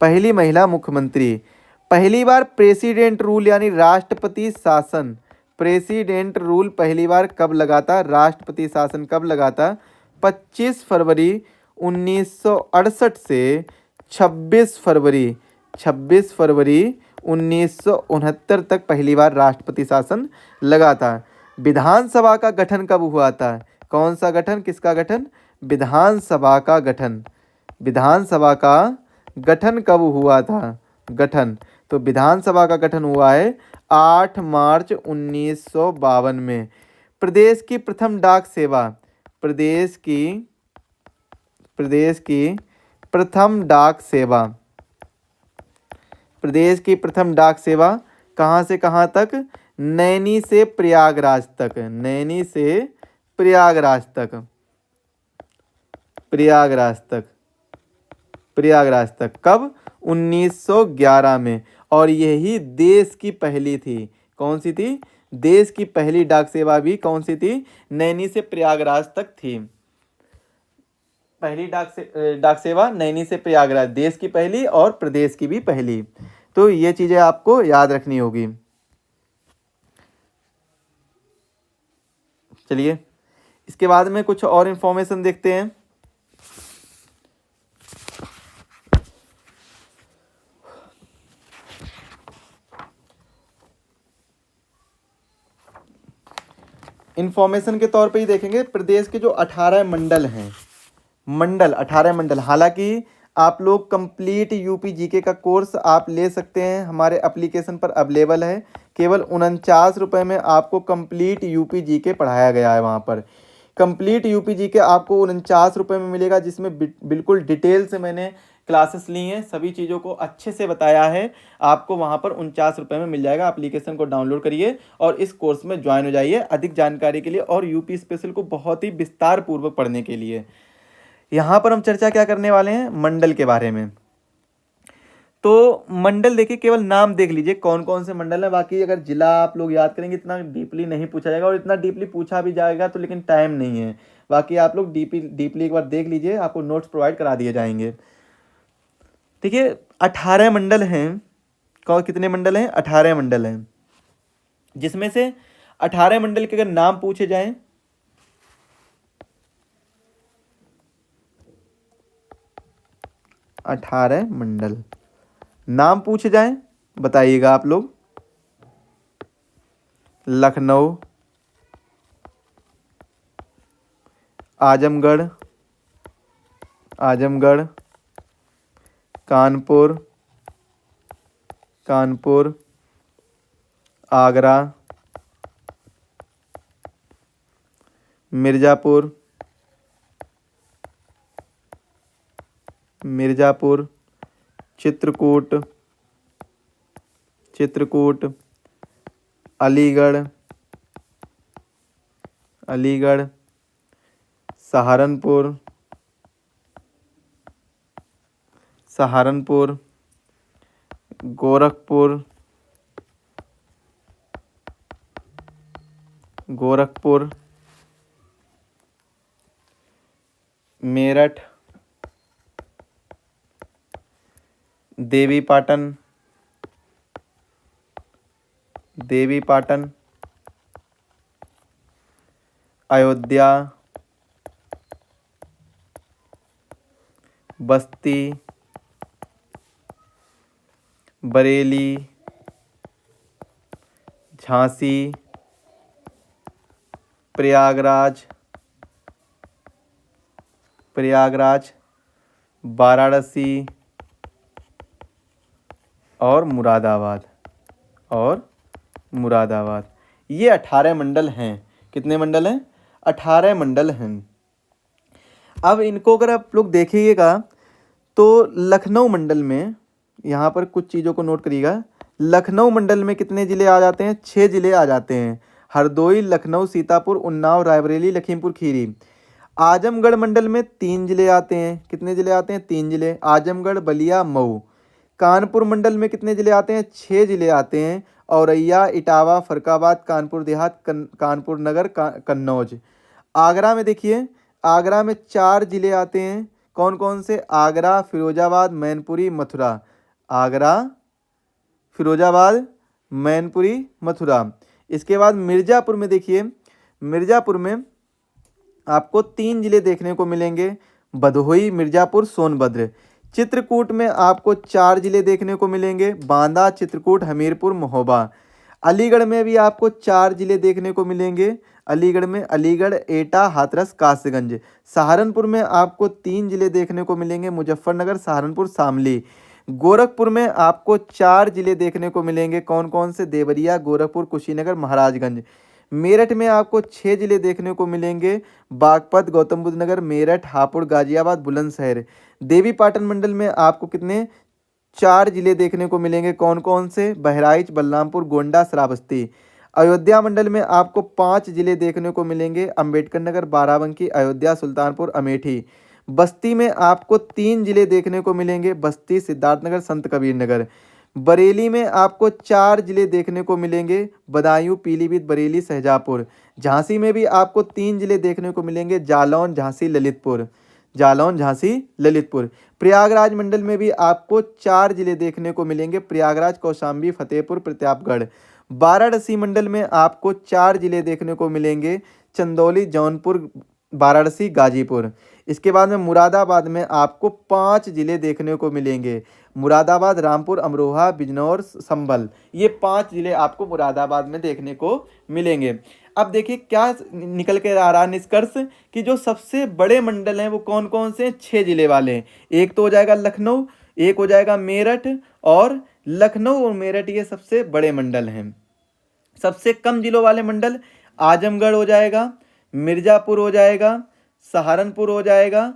Speaker 1: पहली महिला मुख्यमंत्री। पहली बार प्रेसिडेंट रूल यानी राष्ट्रपति शासन, प्रेसिडेंट रूल पहली बार कब लगा था? राष्ट्रपति शासन कब लगा था? 25 फरवरी 1968 से 26 फरवरी 1969 तक पहली बार राष्ट्रपति शासन लगा था। विधानसभा का गठन कब हुआ था? कौन सा गठन? किसका गठन? विधानसभा का गठन। विधानसभा का गठन कब हुआ था? तो विधानसभा का गठन हुआ है 8 मार्च 1952 में। प्रदेश की प्रथम डाक सेवा, प्रदेश की प्रथम डाक सेवा कहाँ से कहाँ तक? नैनी से प्रयागराज तक। कब? 1911 में। और यही देश की पहली थी। कौन सी थी? देश की पहली डाक सेवा भी कौन सी थी? नैनी से प्रयागराज तक थी। पहली डाक सेवा नैनी से प्रयागराज, देश की पहली और प्रदेश की भी पहली। तो ये चीज़ें आपको याद रखनी होगी। चलिए इसके बाद में कुछ और इन्फॉर्मेशन देखते हैं। इन्फॉर्मेशन के तौर पे ही देखेंगे प्रदेश के जो 18 मंडल हैं, मंडल 18 मंडल। हालांकि आप लोग कंप्लीट यूपी जीके का कोर्स आप ले सकते हैं, हमारे एप्लीकेशन पर अवेलेबल है। केवल 49 रुपये में आपको कंप्लीट यूपी जीके पढ़ाया गया है। वहाँ पर कंप्लीट यूपी जीके आपको 49 रुपये में मिलेगा, जिसमें बिल्कुल डिटेल से मैंने क्लासेस ली हैं, सभी चीज़ों को अच्छे से बताया है। आपको वहाँ पर 49 रुपये में मिल जाएगा। एप्लीकेशन को डाउनलोड करिए और इस कोर्स में ज्वाइन हो जाइए अधिक जानकारी के लिए और यूपी स्पेशल को बहुत ही विस्तार पूर्वक पढ़ने के लिए। यहाँ पर हम चर्चा क्या करने वाले हैं, मंडल के बारे में। तो मंडल देखिए, केवल नाम देख लीजिए कौन कौन से मंडल हैं। बाकी अगर जिला आप लोग याद करेंगे इतना डीपली नहीं पूछा जाएगा, और इतना डीपली पूछा भी जाएगा तो लेकिन टाइम नहीं है। बाकी आप लोग डीपली एक बार देख लीजिए, आपको नोट्स प्रोवाइड करा दिए जाएंगे। देखिए 18 मंडल हैं। कितने मंडल हैं, 18 मंडल हैं, जिसमें से 18 मंडल के अगर नाम पूछे जाएं, अठारह मंडल नाम पूछे जाएं, बताइएगा आप लोग। लखनऊ, आजमगढ़, आजमगढ़, कानपुर, कानपुर, आगरा, मिर्ज़ापुर, मिर्ज़ापुर, चित्रकूट, चित्रकूट, अलीगढ़, अलीगढ़, सहारनपुर, सहारनपुर, गोरखपुर, गोरखपुर, मेरठ, देवीपाटन, देवीपाटन, अयोध्या, बस्ती, बरेली, झांसी, प्रयागराज, प्रयागराज, वाराणसी और मुरादाबाद, और मुरादाबाद। ये 18 मंडल हैं। कितने मंडल हैं, 18 मंडल हैं। अब इनको अगर आप लोग देखिएगा तो लखनऊ मंडल में, यहाँ पर कुछ चीज़ों को नोट करिएगा। लखनऊ मंडल में कितने ज़िले आ जाते हैं, 6 ज़िले आ जाते हैं। हरदोई, लखनऊ, सीतापुर, उन्नाव, रायबरेली, लखीमपुर खीरी। आजमगढ़ मंडल में 3 ज़िले आते हैं। कितने ज़िले आते हैं, 3 ज़िले, आजमगढ़, बलिया, मऊ। कानपुर मंडल में कितने ज़िले आते हैं, 6 ज़िले आते हैं। औरैया, इटावा, फरक्काबाद, कानपुर देहात, कानपुर नगर, कन्नौज। आगरा में देखिए, आगरा में 4 ज़िले आते हैं। कौन कौन से, आगरा, फिरोजाबाद, मैनपुरी, मथुरा। आगरा, फिरोजाबाद, मैनपुरी, मथुरा। इसके बाद मिर्ज़ापुर में देखिए, मिर्ज़ापुर में आपको 3 ज़िले देखने को मिलेंगे, भदोही, मिर्ज़ापुर, सोनभद्र। चित्रकूट में आपको 4 ज़िले देखने को मिलेंगे, बांदा, चित्रकूट, हमीरपुर, महोबा। अलीगढ़ में भी आपको 4 ज़िले देखने को मिलेंगे। अलीगढ़ में अलीगढ़, एटा, हाथरस, कासगंज। सहारनपुर में आपको 3 ज़िले देखने को मिलेंगे, मुजफ्फरनगर, सहारनपुर, शामली। गोरखपुर में आपको 4 ज़िले देखने को मिलेंगे। कौन कौन से, देवरिया, गोरखपुर, कुशीनगर, महाराजगंज। मेरठ में आपको 6 ज़िले देखने को मिलेंगे, बागपत, गौतम बुद्ध नगर, मेरठ, हापुड़, गाजियाबाद, बुलंदशहर। देवीपाटन मंडल में आपको कितने, 4 ज़िले देखने को मिलेंगे। कौन कौन से, बहराइच, बलरामपुर, गोंडा, श्रावस्ती। अयोध्या मंडल में आपको 5 ज़िले देखने को मिलेंगे, अंबेडकर नगर, बाराबंकी, अयोध्या, सुल्तानपुर, अमेठी। बस्ती में आपको 3 ज़िले देखने को मिलेंगे, बस्ती, सिद्धार्थनगर, संत कबीर नगर। बरेली में आपको 4 ज़िले देखने को मिलेंगे, बदायूं, पीलीभीत, बरेली, शाहजहाँपुर। झांसी में भी आपको 3 ज़िले देखने को मिलेंगे, जालौन, झांसी, ललितपुर। जालौन, झांसी, ललितपुर। प्रयागराज मंडल में भी आपको 4 ज़िले देखने को मिलेंगे, प्रयागराज, कौशाम्बी, फतेहपुर, प्रतापगढ़। वाराणसी मंडल में आपको 4 ज़िले देखने को मिलेंगे, चंदौली, जौनपुर, वाराणसी, गाजीपुर। इसके बाद में मुरादाबाद में आपको 5 ज़िले देखने को मिलेंगे। मुरादाबाद, रामपुर, अमरोहा, बिजनौर, संभल, ये 5 ज़िले आपको मुरादाबाद में देखने को मिलेंगे। अब देखिए क्या निकल के आ रहा निष्कर्ष कि जो सबसे बड़े मंडल हैं वो कौन कौन से हैं? 6 ज़िले वाले हैं। एक तो हो जाएगा लखनऊ, एक हो जाएगा मेरठ, और लखनऊ और मेरठ ये सबसे बड़े मंडल हैं। सबसे कम जिलों वाले मंडल आजमगढ़ हो जाएगा, मिर्ज़ापुर हो जाएगा, सहारनपुर हो जाएगा,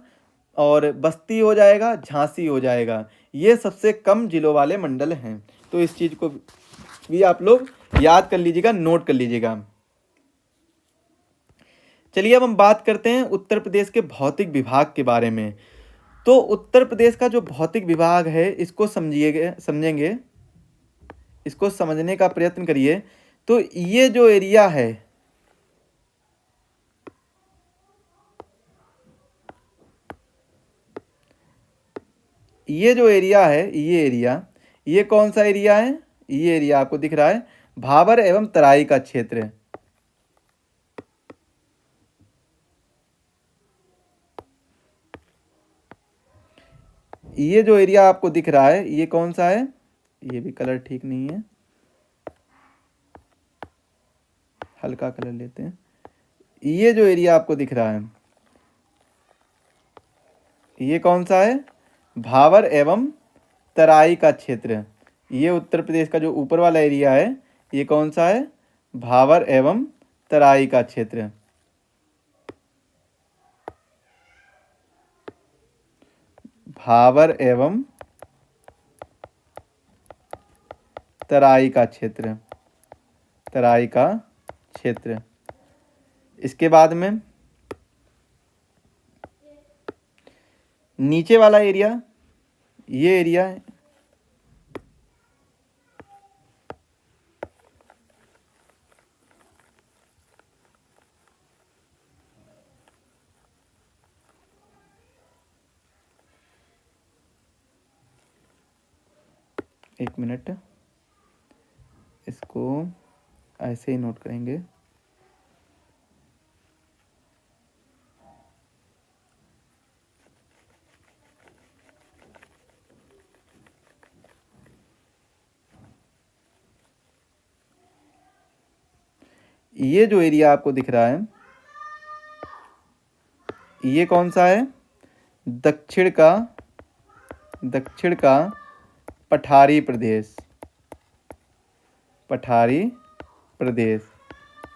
Speaker 1: और बस्ती हो जाएगा, झांसी हो जाएगा। ये सबसे कम जिलों वाले मंडल हैं। तो इस चीज़ को भी आप लोग याद कर लीजिएगा, नोट कर लीजिएगा। चलिए अब हम बात करते हैं उत्तर प्रदेश के भौतिक विभाग के बारे में। तो उत्तर प्रदेश का जो भौतिक विभाग है इसको समझेंगे, इसको समझने का प्रयत्न करिए। तो ये जो एरिया है, ये जो एरिया है, ये कौन सा एरिया है? ये एरिया आपको दिख रहा है भाबर एवं तराई का क्षेत्र। ये जो एरिया आपको दिख रहा है ये कौन सा है? ये भी कलर ठीक नहीं है, हल्का कलर लेते हैं। ये जो एरिया आपको दिख रहा है ये कौन सा है? भाबर एवं तराई का क्षेत्र। ये उत्तर प्रदेश का जो ऊपर वाला एरिया है ये कौन सा है? भाबर एवं तराई का क्षेत्र। भाबर एवं तराई का क्षेत्र, तराई का क्षेत्र। इसके बाद में नीचे वाला एरिया, ये एरिया है, एक मिनट, इसको ऐसे ही नोट करेंगे। ये जो एरिया आपको दिख रहा है ये कौन सा है? दक्षिण का पठारी प्रदेश, पठारी प्रदेश।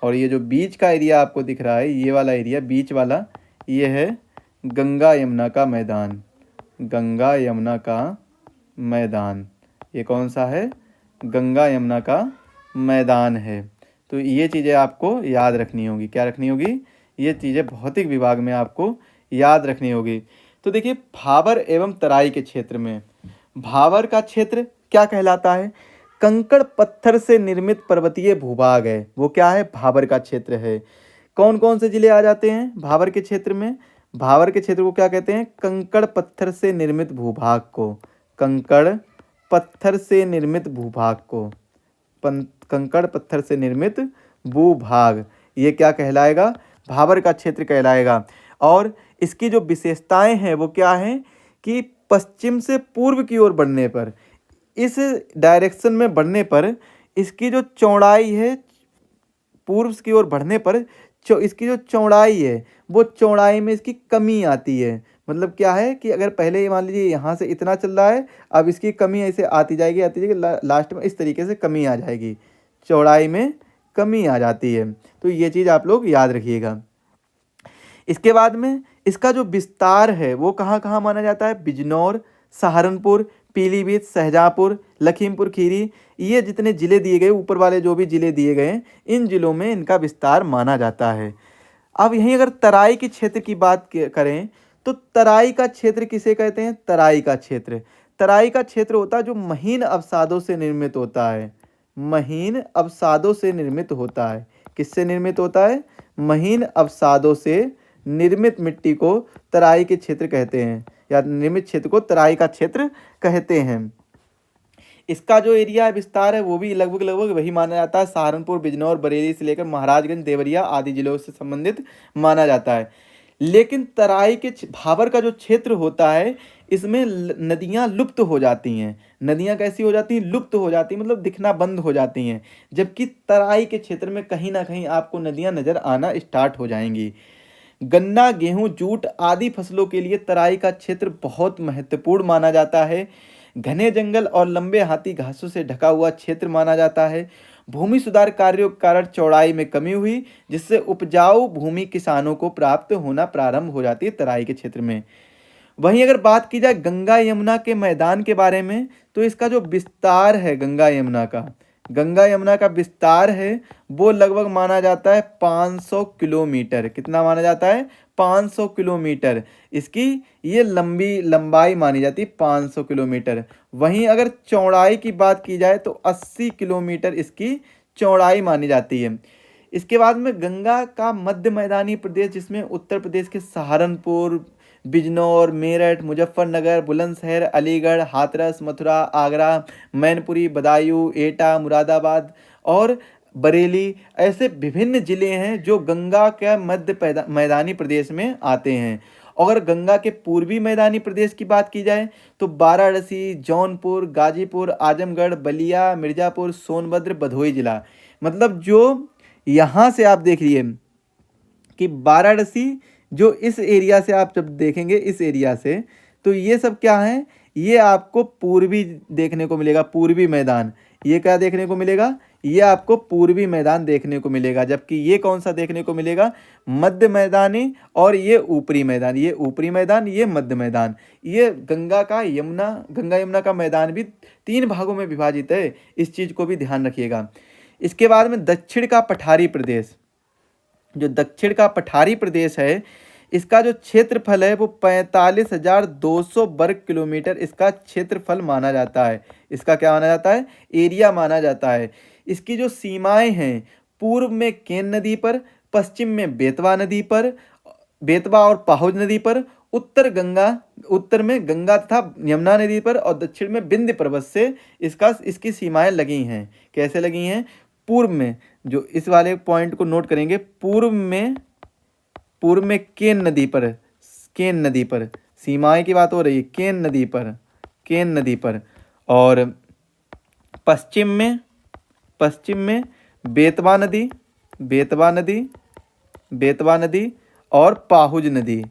Speaker 1: और ये जो बीच का एरिया आपको दिख रहा है, ये वाला एरिया बीच वाला, ये है गंगा यमुना का मैदान, गंगा यमुना का मैदान। ये कौन सा है? गंगा यमुना का मैदान है। तो ये चीज़ें आपको याद रखनी होगी। क्या रखनी होगी? ये चीज़ें भौतिक विभाग में आपको याद रखनी होगी। तो देखिए भाबर एवं तराई के क्षेत्र में, भाबर का क्षेत्र क्या कहलाता है? कंकड़ पत्थर से निर्मित पर्वतीय भूभाग है, वो क्या है? भाबर का क्षेत्र है। कौन कौन से जिले आ जाते हैं भाबर के क्षेत्र में? भाबर के क्षेत्र को क्या कहते हैं? कंकड़ पत्थर से निर्मित भूभाग को, कंकड़ पत्थर से निर्मित भूभाग को, कंकड़ पत्थर से निर्मित भूभाग, ये क्या कहलाएगा? भाबर का क्षेत्र कहलाएगा। और इसकी जो विशेषताएं हैं वो क्या हैं कि पश्चिम से पूर्व की ओर बढ़ने पर, इस डायरेक्शन में बढ़ने पर इसकी जो चौड़ाई है, पूर्व की ओर बढ़ने पर इसकी जो चौड़ाई है वो चौड़ाई में इसकी कमी आती है। मतलब क्या है कि अगर पहले ये मान लीजिए यहाँ से इतना चल रहा है, अब इसकी कमी ऐसे आती जाएगी, लास्ट में इस तरीके से कमी आ जाएगी, चौड़ाई में कमी आ जाती है। तो ये चीज़ आप लोग याद रखिएगा। इसके बाद में इसका जो विस्तार है वो कहाँ कहाँ माना जाता है? बिजनौर, सहारनपुर, पीलीभीत, शाहजहाँपुर, लखीमपुर खीरी, ये जितने ज़िले दिए गए, ऊपर वाले जो भी ज़िले दिए गए हैं, इन ज़िलों में इनका विस्तार माना जाता है। अब यहीं अगर तराई के क्षेत्र की बात करें तो तराई का क्षेत्र किसे कहते हैं? तराई का क्षेत्र, तराई का क्षेत्र होता है जो महीन अवसादों से निर्मित होता है, महीन अवसादों से निर्मित होता है। किससे निर्मित होता है? महीन अवसादों से निर्मित मिट्टी को तराई के क्षेत्र कहते हैं, या निर्मित क्षेत्र को तराई का क्षेत्र कहते हैं। इसका जो एरिया है, विस्तार है, वो भी लगभग लगभग वही माना जाता है, सहारनपुर, बिजनौर, बरेली से लेकर महाराजगंज, देवरिया आदि जिलों से संबंधित माना जाता है। लेकिन तराई के भाबर का जो क्षेत्र होता है, इसमें नदियाँ लुप्त हो जाती हैं। नदियाँ कैसी हो जाती हैं? लुप्त हो जाती हैं, मतलब दिखना बंद हो जाती हैं। जबकि तराई के क्षेत्र में कहीं ना कहीं आपको नदियाँ नजर आना स्टार्ट हो जाएंगी। गन्ना, गेहूं, जूट आदि फसलों के लिए तराई का क्षेत्र बहुत महत्वपूर्ण माना जाता है। घने जंगल और लंबे हाथी घासों से ढका हुआ क्षेत्र माना जाता है। भूमि सुधार कार्यों के कारण चौड़ाई में कमी हुई, जिससे उपजाऊ भूमि किसानों को प्राप्त होना प्रारंभ हो जाती है तराई के क्षेत्र में। वहीं अगर बात की जाए गंगा यमुना के मैदान के बारे में, तो इसका जो विस्तार है गंगा यमुना का विस्तार है, वो लगभग माना जाता है 500 किलोमीटर। कितना माना जाता है? 500 किलोमीटर इसकी ये लंबाई मानी जाती है, 500 किलोमीटर। वहीं अगर चौड़ाई की बात की जाए तो 80 किलोमीटर इसकी चौड़ाई मानी जाती है। इसके बाद में गंगा का मध्य मैदानी प्रदेश, जिसमें उत्तर प्रदेश के सहारनपुर, बिजनौर, मेरठ, मुजफ्फरनगर, बुलंदशहर, अलीगढ़, हाथरस, मथुरा, आगरा, मैनपुरी, बदायूं, एटा, मुरादाबाद और बरेली ऐसे विभिन्न जिले हैं जो गंगा के मध्य मैदानी प्रदेश में आते हैं। अगर गंगा के पूर्वी मैदानी प्रदेश की बात की जाए तो वाराणसी, जौनपुर, गाजीपुर, आजमगढ़, बलिया, मिर्ज़ापुर, सोनभद्र, भदोही जिला, मतलब जो यहाँ से आप देख लिए कि वाराणसी, जो इस एरिया से आप जब देखेंगे, इस एरिया से, तो ये सब क्या है? ये आपको पूर्वी देखने को मिलेगा, पूर्वी मैदान। ये क्या देखने को मिलेगा? ये आपको पूर्वी मैदान देखने को मिलेगा। जबकि ये कौन सा देखने को मिलेगा? मध्य मैदानी, और ये ऊपरी मैदान। ये ऊपरी मैदान, ये मध्य मैदान। ये गंगा यमुना का मैदान भी 3 भागों में विभाजित है, इस चीज़ को भी ध्यान रखिएगा। इसके बाद में दक्षिण का पठारी प्रदेश, जो दक्षिण का पठारी प्रदेश है, इसका जो क्षेत्रफल है वो 45,200 वर्ग किलोमीटर इसका क्षेत्रफल माना जाता है। इसका क्या माना जाता है? एरिया माना जाता है। इसकी जो सीमाएं हैं, पूर्व में केन नदी पर, पश्चिम में बेतवा और पाहुज नदी पर, उत्तर में गंगा तथा यमुना नदी पर, और दक्षिण में विंध्य पर्वत से इसकी सीमाएं लगी हैं। कैसे लगी हैं? पूर्व में, जो इस वाले पॉइंट को नोट करेंगे, पूर्व में केन नदी पर सीमाएं की बात हो रही है, केन नदी पर, और पश्चिम में बेतवा नदी और पाहुज नदी,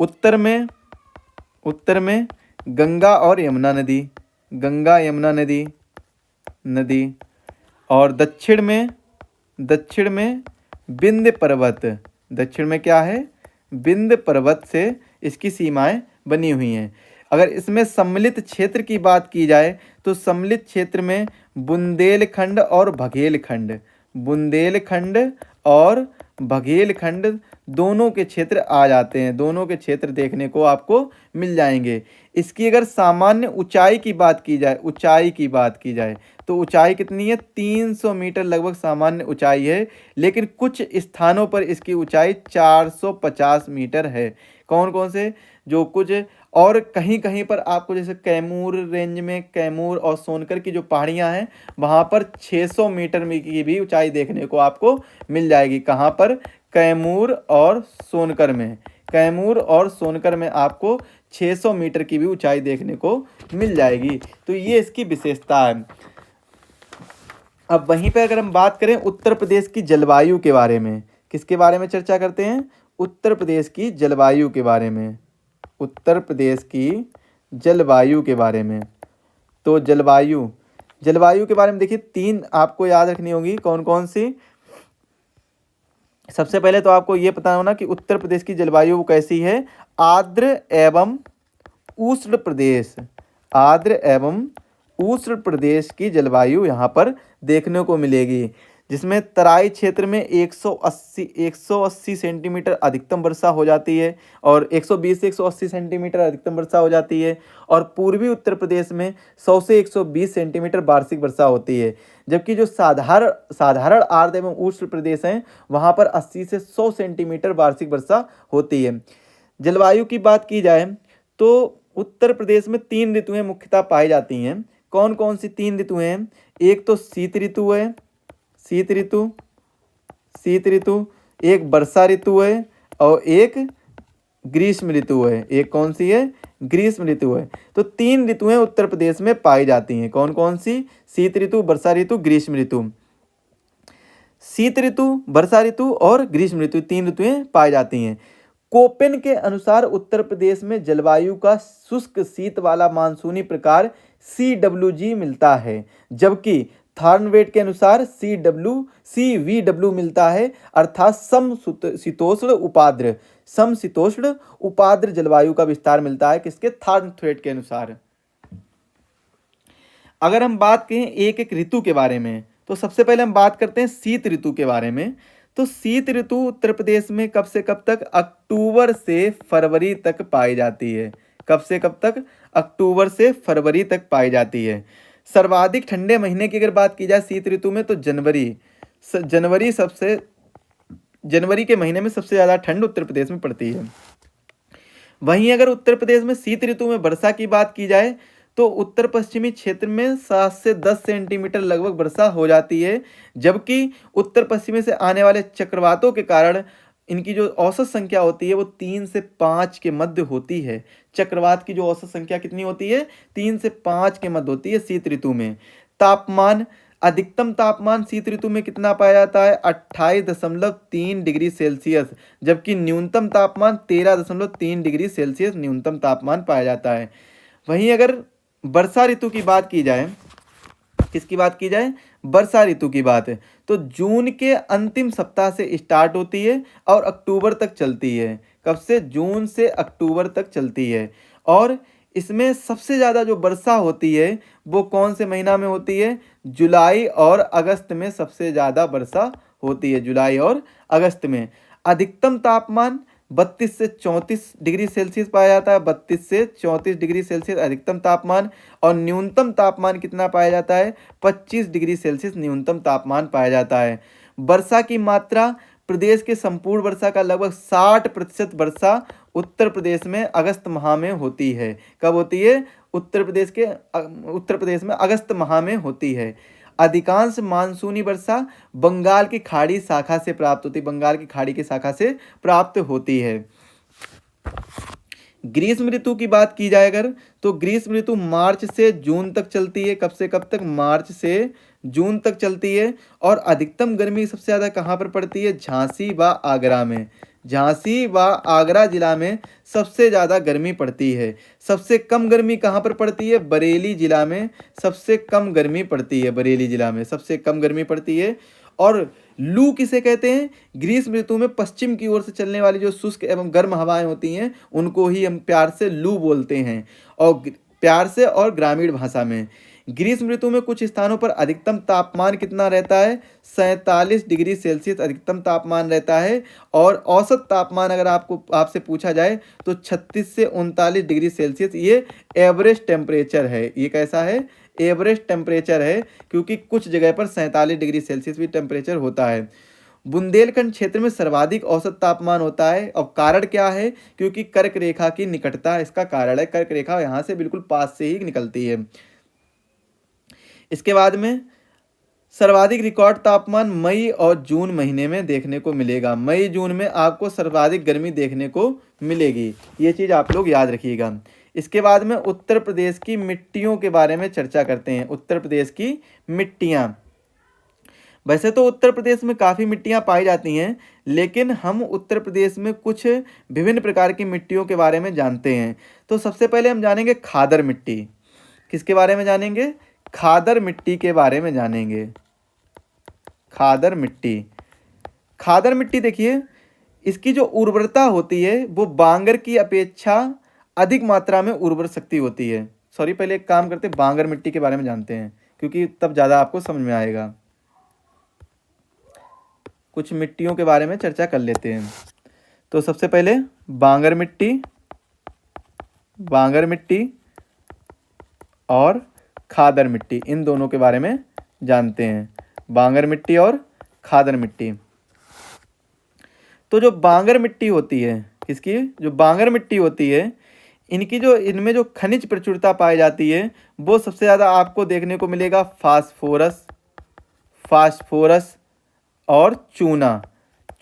Speaker 1: उत्तर में गंगा और यमुना नदी, और दक्षिण में विंध्य पर्वत। दक्षिण में क्या है? विंध्य पर्वत से इसकी सीमाएं बनी हुई हैं। अगर इसमें सम्मिलित क्षेत्र की बात की जाए तो सम्मिलित क्षेत्र में बुंदेलखंड और बघेलखंड दोनों के क्षेत्र आ जाते हैं। दोनों के क्षेत्र देखने को आपको मिल जाएंगे। इसकी अगर सामान्य ऊंचाई की बात की जाए तो ऊंचाई कितनी है? 300 मीटर लगभग सामान्य ऊंचाई है, लेकिन कुछ स्थानों पर इसकी ऊंचाई 450 मीटर है। कौन कौन से? जो कुछ, और कहीं कहीं पर आपको जैसे कैमूर रेंज में, कैमूर और सोनकर की जो पहाड़ियां हैं, वहां पर 600 मीटर की भी ऊंचाई देखने को आपको मिल जाएगी। कहां पर? कैमूर और सोनकर में आपको 600 मीटर की भी ऊंचाई देखने को मिल जाएगी। तो ये इसकी विशेषता है। अब वहीं पे अगर हम बात करें उत्तर प्रदेश की जलवायु के बारे में, किसके बारे में चर्चा करते हैं? उत्तर प्रदेश की जलवायु के बारे में। तो जलवायु के बारे में देखिए, 3 आपको याद रखनी होगी। कौन कौन सी? सबसे पहले तो आपको ये पता होना कि उत्तर प्रदेश की जलवायु कैसी है। आर्द्र एवं उष्ण प्रदेश की जलवायु यहाँ पर देखने को मिलेगी, जिसमें तराई क्षेत्र में 180 सेंटीमीटर अधिकतम वर्षा हो जाती है, और 120 से 180 सेंटीमीटर अधिकतम वर्षा हो जाती है, और पूर्वी उत्तर प्रदेश में 100 से 120 सेंटीमीटर वार्षिक वर्षा होती है। जबकि जो साधारण आर्द्र एवं उष्ण प्रदेश हैं, वहाँ पर 80 से 100 सेंटीमीटर वार्षिक वर्षा होती है। जलवायु की बात की जाए तो उत्तर प्रदेश में 3 ऋतुएं मुख्यतः पाई जाती हैं। कौन कौन सी 3 ऋतुएं हैं? एक तो शीत ऋतु है, शीत ऋतु, एक वर्षा ऋतु है और एक ग्रीष्म ऋतु है। एक कौन सी है? ग्रीष्म ऋतु है। तो 3 ऋतुएं उत्तर प्रदेश में पाई जाती हैं। कौन कौन सी? शीत ऋतु, वर्षा ऋतु, ग्रीष्म ऋतु। शीत ऋतु, वर्षा ऋतु और ग्रीष्म ऋतु, 3 ऋतुएं पाई जाती हैं। कोपेन के अनुसार उत्तर प्रदेश में जलवायु का शुष्क शीत वाला मानसूनी प्रकार CWG मिलता है, जबकि थार्नवेट के अनुसार CVW मिलता है, अर्थात समशीतोष्ण उपाद्र जलवायु का विस्तार मिलता है। किसके? थार्नवेट के अनुसार। अगर हम बात करें एक एक ऋतु के बारे में, तो सबसे पहले हम बात करते हैं शीत ऋतु के बारे में। तो शीत ऋतु उत्तर प्रदेश में कब से कब तक? अक्टूबर से फरवरी तक पाई जाती है। कब से कब तक? अक्टूबर से फरवरी तक पाई जाती है। सर्वाधिक ठंडे महीने की अगर बात की जाए शीत ऋतु में, तो जनवरी के महीने में सबसे ज़्यादा ठंड उत्तर प्रदेश में पड़ती है। वहीं अगर उत्तर प्रदेश में शीत ऋतु में वर्षा की बात की जाए, तो उत्तर पश्चिमी क्षेत्र में 7 से 10 सेंटीमीटर लगभग वर्षा हो जाती है, जबकि उत्तर पश्चिमी से आने वाले चक्रवातों के कारण इनकी जो औसत संख्या होती है वो 3 से 5 के मध्य होती है। चक्रवात की जो औसत संख्या कितनी होती है? 3 से 5 के मध्य होती है शीत ऋतु में। तापमान, अधिकतम तापमान शीत ऋतु में कितना पाया जाता है? 28.3 डिग्री सेल्सियस, जबकि न्यूनतम तापमान 13.3 डिग्री सेल्सियस न्यूनतम तापमान पाया जाता है। वहीं अगर वर्षा ऋतु की बात की जाए, किसकी बात की जाए? वर्षा ऋतु की बात है, तो जून के अंतिम सप्ताह से स्टार्ट होती है और अक्टूबर तक चलती है। कब से? जून से अक्टूबर तक चलती है। और इसमें सबसे ज़्यादा जो वर्षा होती है वो कौन से महीना में होती है? जुलाई और अगस्त में सबसे ज़्यादा वर्षा होती है, जुलाई और अगस्त में। अधिकतम तापमान 32 से 34 डिग्री सेल्सियस पाया जाता है, 32 से 34 डिग्री सेल्सियस अधिकतम तापमान। और न्यूनतम तापमान कितना पाया जाता है? 25 डिग्री सेल्सियस न्यूनतम तापमान पाया जाता है। वर्षा की मात्रा, प्रदेश के संपूर्ण वर्षा का लगभग 60% वर्षा उत्तर प्रदेश में अगस्त माह में होती है। कब होती है? उत्तर प्रदेश में अगस्त माह में होती है। अधिकांश मानसूनी वर्षा बंगाल की खाड़ी शाखा से प्राप्त होती है, बंगाल की खाड़ी की शाखा से प्राप्त होती है। ग्रीष्म ऋतु की बात की जाए अगर, तो ग्रीष्म ऋतु मार्च से जून तक चलती है। कब से कब तक? मार्च से जून तक चलती है। और अधिकतम गर्मी सबसे ज़्यादा कहाँ पर पड़ती है? झांसी व आगरा में। झांसी व आगरा जिला में सबसे ज़्यादा गर्मी पड़ती है। सबसे कम गर्मी कहाँ पर पड़ती है? बरेली जिला में सबसे कम गर्मी पड़ती है, बरेली जिला में सबसे कम गर्मी पड़ती है। और लू किसे कहते हैं? ग्रीष्म ऋतु में पश्चिम की ओर से चलने वाली जो शुष्क एवं गर्म हवाएं होती हैं उनको ही हम प्यार से लू बोलते हैं, और प्यार से और ग्रामीण भाषा में। ग्रीष्म ऋतु में कुछ स्थानों पर अधिकतम तापमान कितना रहता है? 47 डिग्री सेल्सियस अधिकतम तापमान रहता है। और औसत तापमान अगर आपसे पूछा जाए तो 36 से 39 डिग्री सेल्सियस ये एवरेज टेम्परेचर है। ये कैसा है? एवरेज टेम्परेचर है, क्योंकि कुछ जगह पर 47 डिग्री सेल्सियस भी टेम्परेचर होता है। बुंदेलखंड क्षेत्र में सर्वाधिक औसत तापमान होता है। और कारण क्या है? क्योंकि कर्क रेखा की निकटता इसका कारण है। कर्क रेखा यहाँ से बिल्कुल पास से ही निकलती है। इसके बाद में सर्वाधिक रिकॉर्ड तापमान मई और जून महीने में देखने को मिलेगा। मई जून में आपको सर्वाधिक गर्मी देखने को मिलेगी, ये चीज़ आप लोग याद रखिएगा। इसके बाद में उत्तर प्रदेश की मिट्टियों के बारे में चर्चा करते हैं। उत्तर प्रदेश की मिट्टियाँ, वैसे तो उत्तर प्रदेश में काफ़ी मिट्टियाँ पाई जाती हैं, लेकिन हम उत्तर प्रदेश में कुछ विभिन्न प्रकार की मिट्टियों के बारे में जानते हैं। तो सबसे पहले हम जानेंगे खादर मिट्टी। किसके बारे में जानेंगे? खादर मिट्टी के बारे में जानेंगे। खादर मिट्टी, खादर मिट्टी देखिए, इसकी जो उर्वरता होती है वो बांगर की अपेक्षा अधिक मात्रा में उर्वर शक्ति होती है। सॉरी, पहले एक काम करते हैं, बांगर मिट्टी के बारे में जानते हैं, क्योंकि तब ज़्यादा आपको समझ में आएगा। कुछ मिट्टियों के बारे में चर्चा कर लेते हैं। तो सबसे पहले बांगर मिट्टी और खादर मिट्टी, इन दोनों के बारे में जानते हैं। बांगर मिट्टी और खादर मिट्टी। तो जो बांगर मिट्टी होती है, किसकी? जो बांगर मिट्टी होती है, इनकी जो इनमें जो खनिज प्रचुरता पाई जाती है वो सबसे ज़्यादा आपको देखने को मिलेगा फास्फोरस, फास्फोरस और चूना,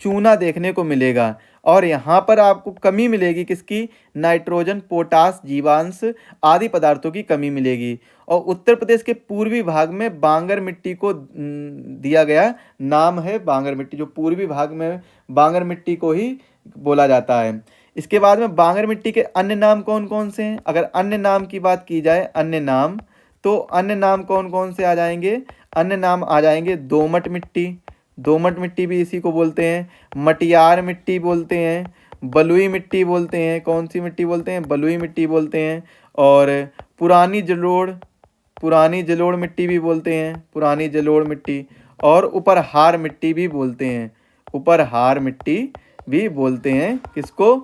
Speaker 1: चूना देखने को मिलेगा। और यहाँ पर आपको कमी मिलेगी किसकी, नाइट्रोजन, पोटास, जीवांश आदि पदार्थों की कमी मिलेगी। और उत्तर प्रदेश के पूर्वी भाग में बांगर मिट्टी को दिया गया नाम है बांगर मिट्टी, जो पूर्वी भाग में बांगर मिट्टी को ही बोला जाता है। इसके बाद में बांगर मिट्टी के अन्य नाम कौन कौन से हैं, अगर अन्य नाम की बात की जाए, अन्य नाम, तो अन्य नाम कौन कौन से आ जाएंगे, अन्य नाम आ जाएंगे दोमट मिट्टी, दोमट मिट्टी भी इसी को बोलते हैं, मटियार मिट्टी बोलते हैं, बलुई मिट्टी बोलते हैं, कौन सी मिट्टी बोलते हैं, बलुई मिट्टी बोलते हैं, और पुरानी जलोढ़, पुरानी जलोढ़ मिट्टी भी बोलते हैं, पुरानी जलोढ़ मिट्टी, और उपरहार मिट्टी भी बोलते हैं, उपरहार मिट्टी भी बोलते हैं किसको,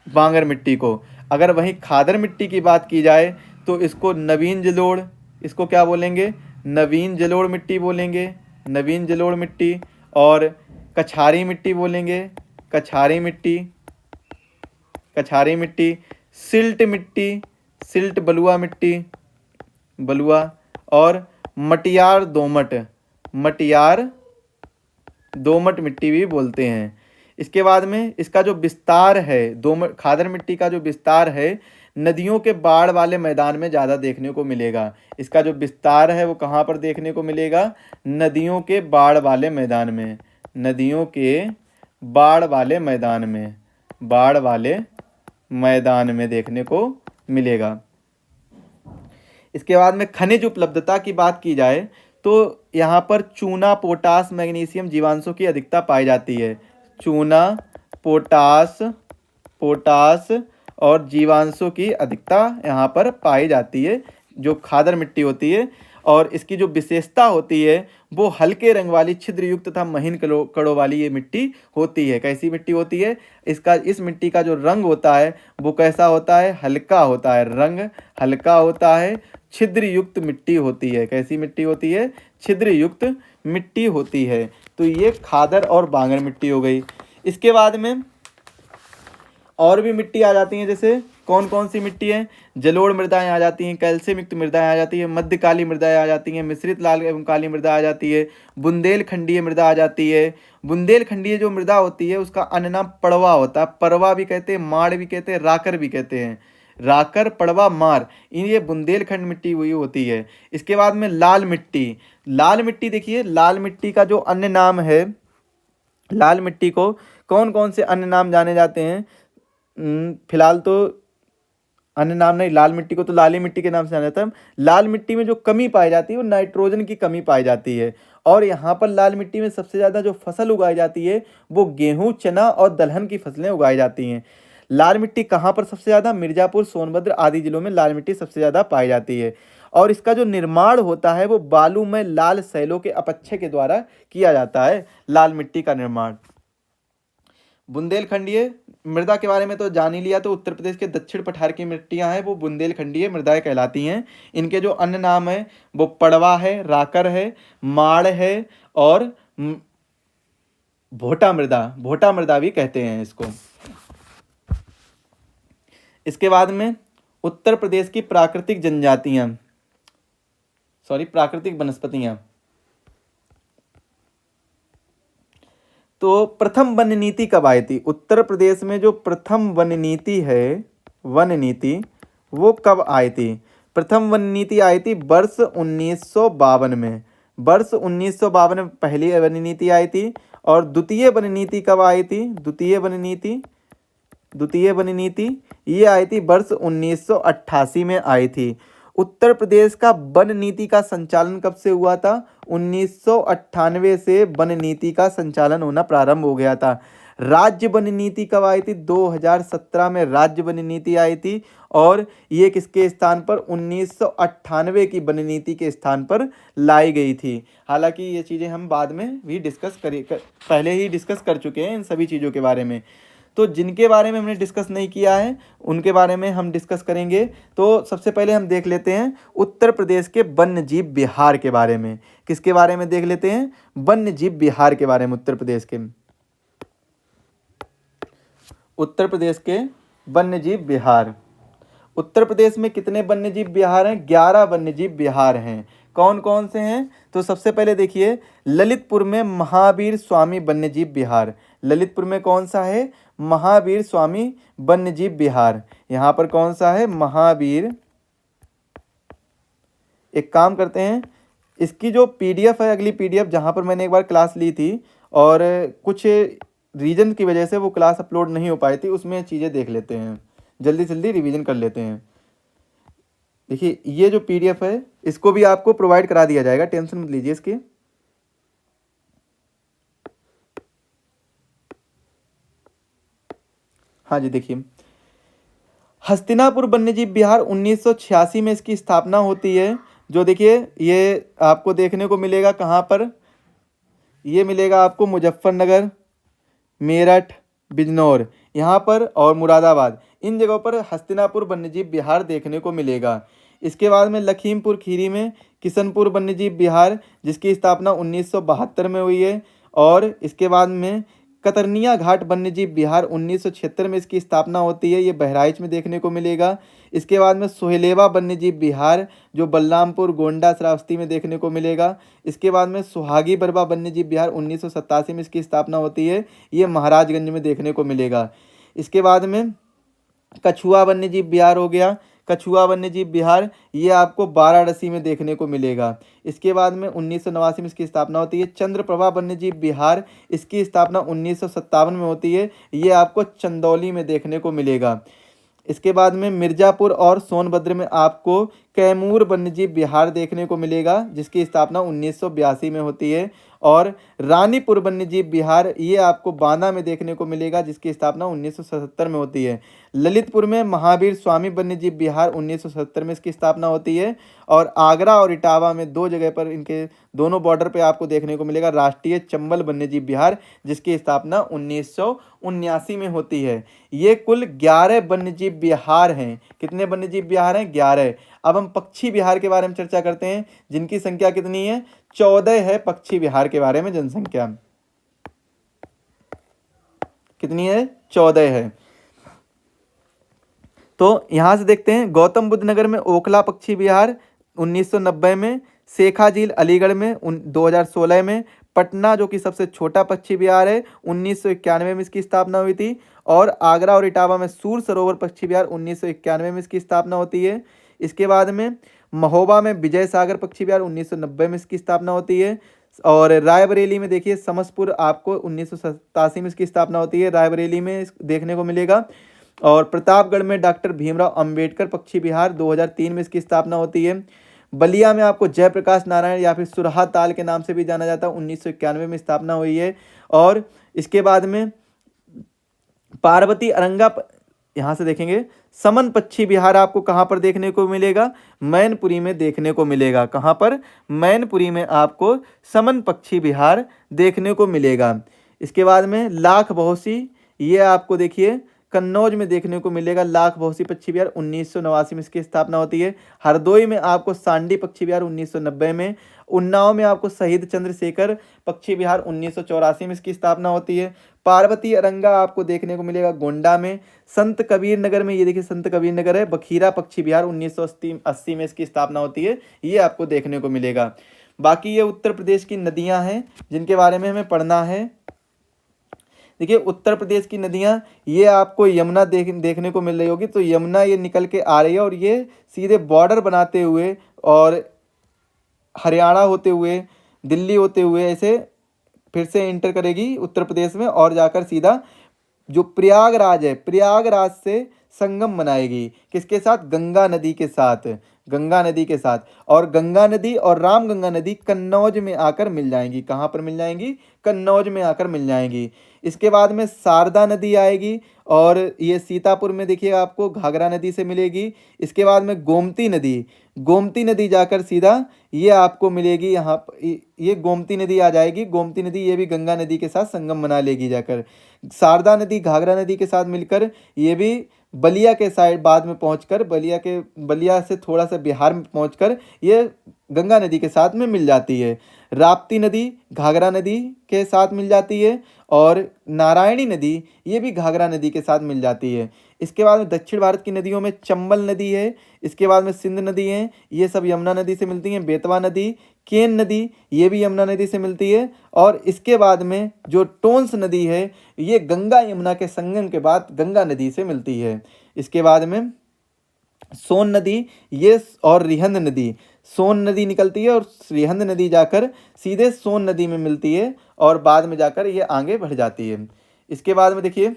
Speaker 1: बांगर मिट्टी को। अगर वहीं खादर मिट्टी की बात की जाए तो इसको नवीन जलोढ़, इसको क्या बोलेंगे, नवीन जलोढ़ मिट्टी बोलेंगे, नवीन जलोढ़ मिट्टी। और कछारी मिट्टी बोलेंगे, कछारी मिट्टी, कछारी मिट्टी, सिल्ट मिट्टी, सिल्ट बलुआ मिट्टी, बलुआ, और मटियार दोमट, मटियार दोमट मिट्टी भी बोलते हैं। इसके बाद में इसका जो विस्तार है, दोमट खादर मिट्टी का जो विस्तार है नदियों के बाढ़ वाले मैदान में ज़्यादा देखने को मिलेगा। इसका जो विस्तार है वो कहाँ पर देखने को मिलेगा, नदियों के बाढ़ वाले मैदान में, नदियों के बाढ़ वाले मैदान में, बाढ़ वाले मैदान में देखने को मिलेगा। इसके बाद में खनिज उपलब्धता की बात की जाए तो यहाँ पर चूना, पोटास, मैग्नीशियम, जीवांशों की अधिकता पाई जाती है। चूना, पोटास, पोटास और जीवांशों की अधिकता यहाँ पर पाई जाती है जो खादर मिट्टी होती है। और इसकी जो विशेषता होती है वो हल्के रंग वाली छिद्र युक्त तथा महीन कणों वाली ये मिट्टी होती है। कैसी मिट्टी होती है, इसका इस मिट्टी का जो रंग होता है वो कैसा होता है, हल्का होता है, रंग हल्का होता है, छिद्र युक्त मिट्टी होती है। कैसी मिट्टी होती है, छिद्र युक्त मिट्टी होती है। तो ये खादर और बांगर मिट्टी हो गई। इसके बाद में और भी मिट्टी आ जाती हैं, जैसे कौन कौन सी मिट्टी है, जलोढ़ मृदाएं आ जाती हैं, कैल्शियम युक्त मृदाएं आ जाती है, मध्यकाली मृदाएं आ जाती हैं, मिश्रित लाल एवं काली मृदा आ जाती है, बुंदेलखंडीय मृदा आ जाती है। बुंदेलखंडीय जो मृदा होती है उसका अन्य नाम पड़वा होता है, परवा भी कहते हैं, माड़ भी कहते हैं, राकर भी कहते हैं, राकर, पड़वा, मार, ये बुंदेलखंड मिट्टी हुई होती है। इसके बाद में लाल मिट्टी, लाल मिट्टी देखिए, लाल मिट्टी का जो अन्य नाम है, लाल मिट्टी को कौन कौन से अन्य नाम जाने जाते हैं, फिलहाल तो अन्य नाम नहीं, लाल मिट्टी को तो लाली मिट्टी के नाम से जाना जाता है। लाल मिट्टी में जो कमी पाई जाती है वो नाइट्रोजन की कमी पाई जाती है। और यहाँ पर लाल मिट्टी में सबसे ज़्यादा जो फसल उगाई जाती है वो गेहूँ, चना और दलहन की फसलें उगाई जाती हैं। लाल मिट्टी कहाँ पर सबसे ज़्यादा, मिर्ज़ापुर, सोनभद्र आदि जिलों में लाल मिट्टी सबसे ज़्यादा पाई जाती है। और इसका जो निर्माण होता है वो बालू में लाल शैलों के अपक्षय के द्वारा किया जाता है, लाल मिट्टी का निर्माण। बुंदेलखंडीय मृदा के बारे में तो जान ही लिया, तो उत्तर प्रदेश के दक्षिण पठार की मिट्टियां हैं वो बुंदेलखंडीय मृदाएं कहलाती हैं। इनके जो अन्य नाम है वो पड़वा है, राकर है, माड़ है और भोटा मृदा, भोटा मृदा भी कहते हैं इसको। इसके बाद में उत्तर प्रदेश की प्राकृतिक जनजातियां, प्राकृतिक वनस्पतियां। तो प्रथम वन नीति कब आई थी, उत्तर प्रदेश में जो प्रथम वन नीति है, वन नीति, वो कब आई थी। प्रथम वन नीति आई थी वर्ष 1952 में, वर्ष 1952 में पहली वन नीति आई थी। और द्वितीय वन नीति कब आई थी, द्वितीय वन नीति, द्वितीय वन नीति ये आई थी वर्ष 1988 में आई थी। उत्तर प्रदेश का वन नीति का संचालन कब से हुआ था, 1998 से वन नीति का संचालन होना प्रारंभ हो गया था। राज्य वन नीति कब आई थी, 2017 में राज्य वन नीति आई थी। और ये किसके स्थान पर, 1998 की वन नीति के स्थान पर लाई गई थी। हालांकि ये चीज़ें हम बाद में भी पहले ही डिस्कस कर चुके हैं इन सभी चीज़ों के बारे में। तो जिनके बारे में हमने डिस्कस नहीं किया है उनके बारे में हम डिस्कस करेंगे। तो सबसे पहले हम देख लेते हैं उत्तर प्रदेश के वन्य जीव विहार के बारे में। किसके बारे में देख लेते हैं, वन्य जीव विहार के बारे में। उत्तर प्रदेश के, उत्तर प्रदेश के वन्य जीव विहार। उत्तर प्रदेश में कितने वन्यजीव विहार हैं? 11 वन्यजीव विहार हैं। कौन कौन से हैं? तो सबसे पहले देखिए, ललितपुर में महावीर स्वामी वन्यजीव विहार। ललितपुर में कौन सा है? महावीर स्वामी वन्यजीव विहार। यहाँ पर कौन सा है? महावीर। एक काम करते हैं, इसकी जो पीडीएफ है, अगली पीडीएफ जहाँ पर मैंने एक बार क्लास ली थी और कुछ रीजन की वजह से वो क्लास अपलोड नहीं हो पाई थी, उसमें चीज़ें देख लेते हैं, जल्दी जल्दी रिवीजन कर लेते हैं। देखिए ये जो पीडीएफ है इसको भी आपको प्रोवाइड करा दिया जाएगा, टेंशन मत लीजिए इसकी। हाँ जी, देखिए हस्तिनापुर वन्यजीव विहार 1986 में इसकी स्थापना होती है। जो देखिए ये आपको देखने को मिलेगा कहाँ पर? ये मिलेगा आपको मुजफ्फरनगर, मेरठ, बिजनौर यहाँ पर और मुरादाबाद, इन जगहों पर हस्तिनापुर वन्यजीव विहार देखने को मिलेगा। इसके बाद में लखीमपुर खीरी में किशनपुर वन्यजीव विहार, जिसकी स्थापना 1972 में हुई है। और इसके बाद में कतरनिया घाट वन्यजीव विहार 1976 में इसकी स्थापना होती है, ये बहराइच में देखने को मिलेगा। इसके बाद में सोहेलेवा वन्यजीव विहार जो बलरामपुर, गोंडा, श्रावस्ती में देखने को मिलेगा। इसके बाद में सुहागी बरवा वन्यजीव विहार 1987 में इसकी स्थापना होती है, ये महाराजगंज में देखने को मिलेगा। इसके बाद में कछुआ वन्यजीव विहार हो गया, कछुआ वन्यजीव विहार ये आपको वाराणसी में देखने को मिलेगा। इसके बाद में 1989 में इसकी स्थापना होती है। चंद्रप्रभा वन्यजीव विहार, इसकी स्थापना 1957 में होती है, ये आपको चंदौली में देखने को मिलेगा। इसके बाद में मिर्ज़ापुर और सोनभद्र में आपको कैमूर वन्यजीव विहार देखने को मिलेगा, जिसकी स्थापना 1982 में होती है। और रानीपुर वन्यजीव विहार ये आपको बांदा में देखने को मिलेगा, जिसकी स्थापना 1977 में होती है। ललितपुर में महावीर स्वामी वन्यजीव विहार 1977 में इसकी स्थापना होती है। और आगरा और इटावा में दो जगह पर, इनके दोनों बॉर्डर पे आपको देखने को मिलेगा राष्ट्रीय चंबल वन्यजीव विहार, जिसकी स्थापना 1979 में होती है। ये कुल 11 वन्यजीव विहार हैं। कितने वन्यजीव विहार हैं? 11। अब हम पक्षी विहार के बारे में चर्चा करते हैं, जिनकी संख्या कितनी है? 14 है। पक्षी विहार के बारे में जनसंख्या कितनी है? 14 है। तो यहां से देखते हैं, गौतम बुद्ध नगर में ओखला पक्षी विहार 1990 में, शेखा झील अलीगढ़ में 2016 में, पटना जो कि सबसे छोटा पक्षी विहार है 1991 में इसकी स्थापना हुई थी। और आगरा और इटावा में सूर सरोवर पक्षी विहार 1991 में इसकी स्थापना होती है। इसके बाद में महोबा में विजय सागर पक्षी विहार 1990 में इसकी स्थापना होती है। और रायबरेली में देखिए समसपुर आपको 1987 में इसकी स्थापना होती है, रायबरेली में देखने को मिलेगा। और प्रतापगढ़ में डॉक्टर भीमराव अंबेडकर पक्षी विहार 2003 में इसकी स्थापना होती है। बलिया में आपको जयप्रकाश नारायण या फिर सुरहा ताल के नाम से भी जाना जाता है, 1991 में स्थापना हुई है। और इसके बाद में पार्वती अरंगा, यहाँ से देखेंगे समन पक्षी विहार आपको कहाँ पर देखने को मिलेगा? मैनपुरी में देखने को मिलेगा। कहाँ पर? मैनपुरी में आपको समन पक्षी विहार देखने को मिलेगा। इसके बाद में लाख बहुसी, ये आपको देखिए कन्नौज में देखने को मिलेगा। लाख बहुसी पक्षी विहार 1989 में इसकी स्थापना होती है। हरदोई में आपको सांडी पक्षी विहार 1990 में। उन्नाव में आपको शहीद चंद्रशेखर पक्षी विहार 1984 में इसकी स्थापना होती है। पार्वती अरंगा आपको देखने को मिलेगा गोंडा में। संत कबीर नगर में, ये देखिए संत कबीर नगर है, बखीरा पक्षी विहार 1980 में इसकी स्थापना होती है, ये आपको देखने को मिलेगा। बाकी ये उत्तर प्रदेश की नदियां हैं जिनके बारे में हमें पढ़ना है। देखिए उत्तर प्रदेश की नदियां, ये आपको यमुना देखने को मिल रही होगी, तो यमुना ये निकल के आ रही है और ये सीधे बॉर्डर बनाते हुए और हरियाणा होते हुए, दिल्ली होते हुए ऐसे फिर से इंटर करेगी उत्तर प्रदेश में और जाकर सीधा जो प्रयागराज है, प्रयागराज से संगम बनाएगी। किसके साथ? गंगा नदी के साथ। गंगा नदी के साथ। और गंगा नदी और रामगंगा नदी कन्नौज में आकर मिल जाएंगी। कहाँ पर मिल जाएंगी? कन्नौज में आकर मिल जाएंगी। इसके बाद में शारदा नदी आएगी और ये सीतापुर में देखिए आपको घाघरा नदी से मिलेगी। इसके बाद में गोमती नदी, गोमती नदी जाकर सीधा ये आपको मिलेगी यहाँ, ये गोमती नदी आ जाएगी। गोमती नदी ये भी गंगा नदी के साथ संगम बना लेगी जाकर। शारदा नदी घाघरा नदी के साथ मिलकर ये भी बलिया के साइड बाद में पहुंचकर, बलिया से थोड़ा सा बिहार में पहुंचकर ये गंगा नदी के साथ में मिल जाती है। राप्ती नदी घाघरा नदी के साथ मिल जाती है, और नारायणी नदी ये भी घाघरा नदी के साथ मिल जाती है। इसके बाद में दक्षिण भारत की नदियों में चंबल नदी है, इसके बाद में सिंध नदी है, ये सब यमुना नदी से मिलती हैं। बेतवा नदी, केन नदी ये भी यमुना नदी से मिलती है। और इसके बाद में जो टोंस नदी है ये गंगा यमुना के संगम के बाद गंगा नदी से मिलती है। इसके बाद में सोन नदी ये और रिहंद नदी, सोन नदी निकलती है और रिहंद नदी जाकर सीधे सोन नदी में मिलती है और बाद में जाकर ये आगे बढ़ जाती है। इसके बाद में देखिए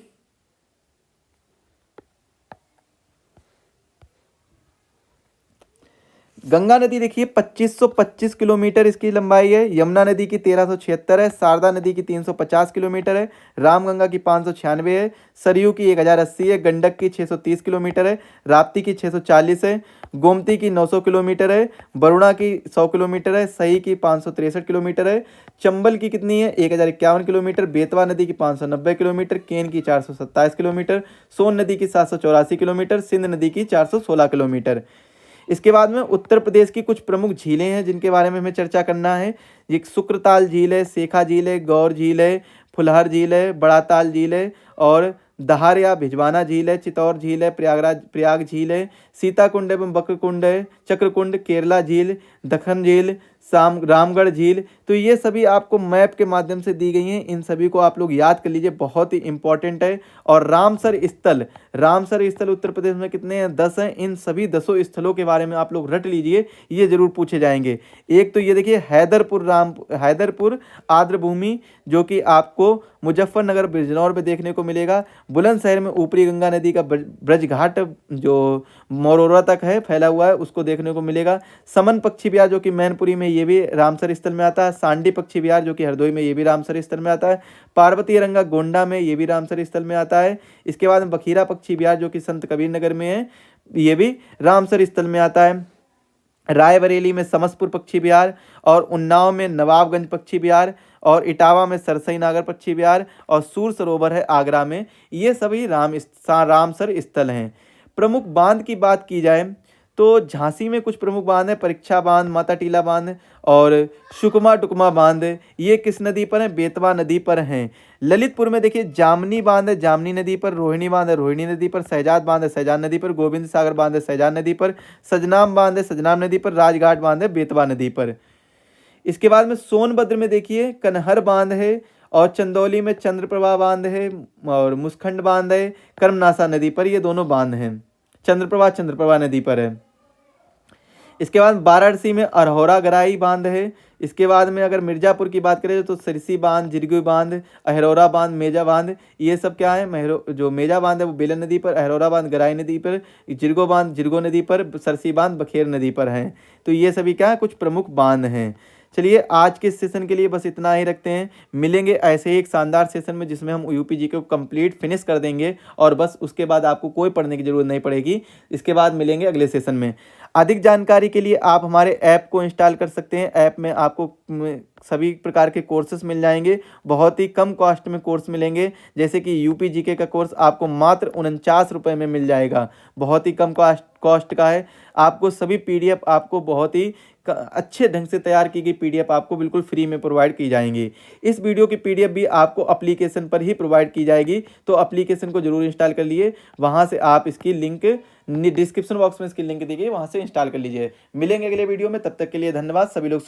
Speaker 1: गंगा नदी देखिए 2525 किलोमीटर इसकी लंबाई है, यमुना नदी की 1376 है, शारदा नदी की 350 किलोमीटर है, रामगंगा की 596 है, सरयू की 1080 है, गंडक की 630 किलोमीटर है, राप्ती की 640 है, गोमती की 900 किलोमीटर है, वरुणा की 100 किलोमीटर है, सही की 563 किलोमीटर है, चंबल की कितनी है 1051 किलोमीटर, बेतवा नदी की 590 किलोमीटर, केन की 427 किलोमीटर, सोन नदी की 784 किलोमीटर, सिंध नदी की 416 किलोमीटर। इसके बाद में उत्तर प्रदेश की कुछ प्रमुख झीलें हैं जिनके बारे में हमें चर्चा करना है। एक शुक्रताल झील है, शेखा झील है, गौर झील है, फुलहर झील है, बड़ा ताल झील है, और दहार या भिजवाना झील है, चित्तौड़ झील है, प्रयाग झील है, सीताकुंड एवं बक्रकुंड है, चक्रकुंड, केरला झील, दखन झील, रामगढ़ झील। तो ये सभी आपको मैप के माध्यम से दी गई हैं, इन सभी को आप लोग याद कर लीजिए, बहुत ही इंपॉर्टेंट है। और रामसर स्थल उत्तर प्रदेश में कितने हैं 10 हैं, इन सभी 10 स्थलों के बारे में आप लोग रट लीजिए, ये जरूर पूछे जाएंगे। एक तो ये देखिए हैदरपुर आर्द्रभूमि जो कि आपको मुजफ्फरनगर बिजनौर में देखने को मिलेगा। बुलंदशहर में ऊपरी गंगा नदी का ब्रज घाट जो मोरोरा तक है फैला हुआ है उसको देखने को मिलेगा। समन पक्षी विहार जो कि मैनपुरी में ये भी रामसर स्थल में आता है। सांडी पक्षी विहार जो कि हरदोई में ये भी रामसर स्थल में आता है। पार्वती रंगा गोंडा में ये भी रामसर स्थल में आता है। इसके बाद बखीरा पक्षी विहार जो कि संत कबीर नगर में है ये भी रामसर स्थल में आता है। रायबरेली में समसपुर पक्षी विहार, और उन्नाव में नवाबगंज पक्षी विहार, और इटावा में सरसई नागर पक्षी विहार, और सूर सरोवर है आगरा में। ये सभी रामसर स्थल हैं। प्रमुख बांध की बात की जाए तो झांसी में कुछ प्रमुख बांध है, परीक्षा बांध, माता टीला बांध और सुकमा टुकमा बांध। ये किस नदी पर है? बेतवा नदी पर हैं। ललितपुर में देखिए जामनी बांध है, जामनी नदी पर, रोहिणी बांध है, रोहिणी नदी पर, सहजाद बांध है, सहजाद नदी पर, गोविंद सागर बांध है, सहजाद नदी पर, सजनाम बांध है, सजनाम नदी पर, राजघाट बांध है, बेतवा नदी पर। इसके बाद में सोनभद्र में देखिए कनहर बांध है, और चंदौली में चंद्रप्रभा बांध है, और मुसखंड बांध है, कर्मनासा नदी पर। ये दोनों बांध हैं। चंद्रप्रभा नदी पर है। इसके बाद वाराणसी में अरहोरा गराई बांध है। इसके बाद में अगर मिर्जापुर की बात करें तो सरसी बांध, जिरगु बांध, अहरौरा बांध, मेजा बांध, ये सब क्या है? जो मेजा बांध है वो बेलन नदी पर, अहरौरा बांध गराई नदी पर, जिरगो बांध जिरगो नदी पर, सरसी बांध बखेर नदी पर हैं। तो ये सभी क्या है? कुछ प्रमुख बांध हैं। चलिए आज के सेशन के लिए बस इतना ही रखते हैं। मिलेंगे ऐसे ही एक शानदार सेशन में जिसमें हम यूपी जी को कंप्लीट फिनिश कर देंगे, और बस उसके बाद आपको कोई पढ़ने की जरूरत नहीं पड़ेगी। इसके बाद मिलेंगे अगले सेशन में। अधिक जानकारी के लिए आप हमारे ऐप को इंस्टॉल कर सकते हैं। ऐप में आपको सभी प्रकार के कोर्सेस मिल जाएंगे, बहुत ही कम कॉस्ट में कोर्स मिलेंगे। जैसे कि यूपी जीके का कोर्स आपको मात्र 49 रुपये में मिल जाएगा, बहुत ही कम कॉस्ट का है। आपको सभी पीडीएफ आपको बहुत ही अच्छे ढंग से तैयार की गई पीडीएफ आपको बिल्कुल फ्री में प्रोवाइड की जाएंगी। इस वीडियो की पीडीएफ भी आपको एप्लीकेशन पर ही प्रोवाइड की जाएगी, तो एप्लीकेशन को जरूर इंस्टॉल कर लिए। वहां से आप इसकी लिंक डिस्क्रिप्शन बॉक्स में इसकी लिंक दी गई, वहां से इंस्टॉल कर लीजिए। मिलेंगे अगले वीडियो में, तब तक के लिए धन्यवाद सभी लोग।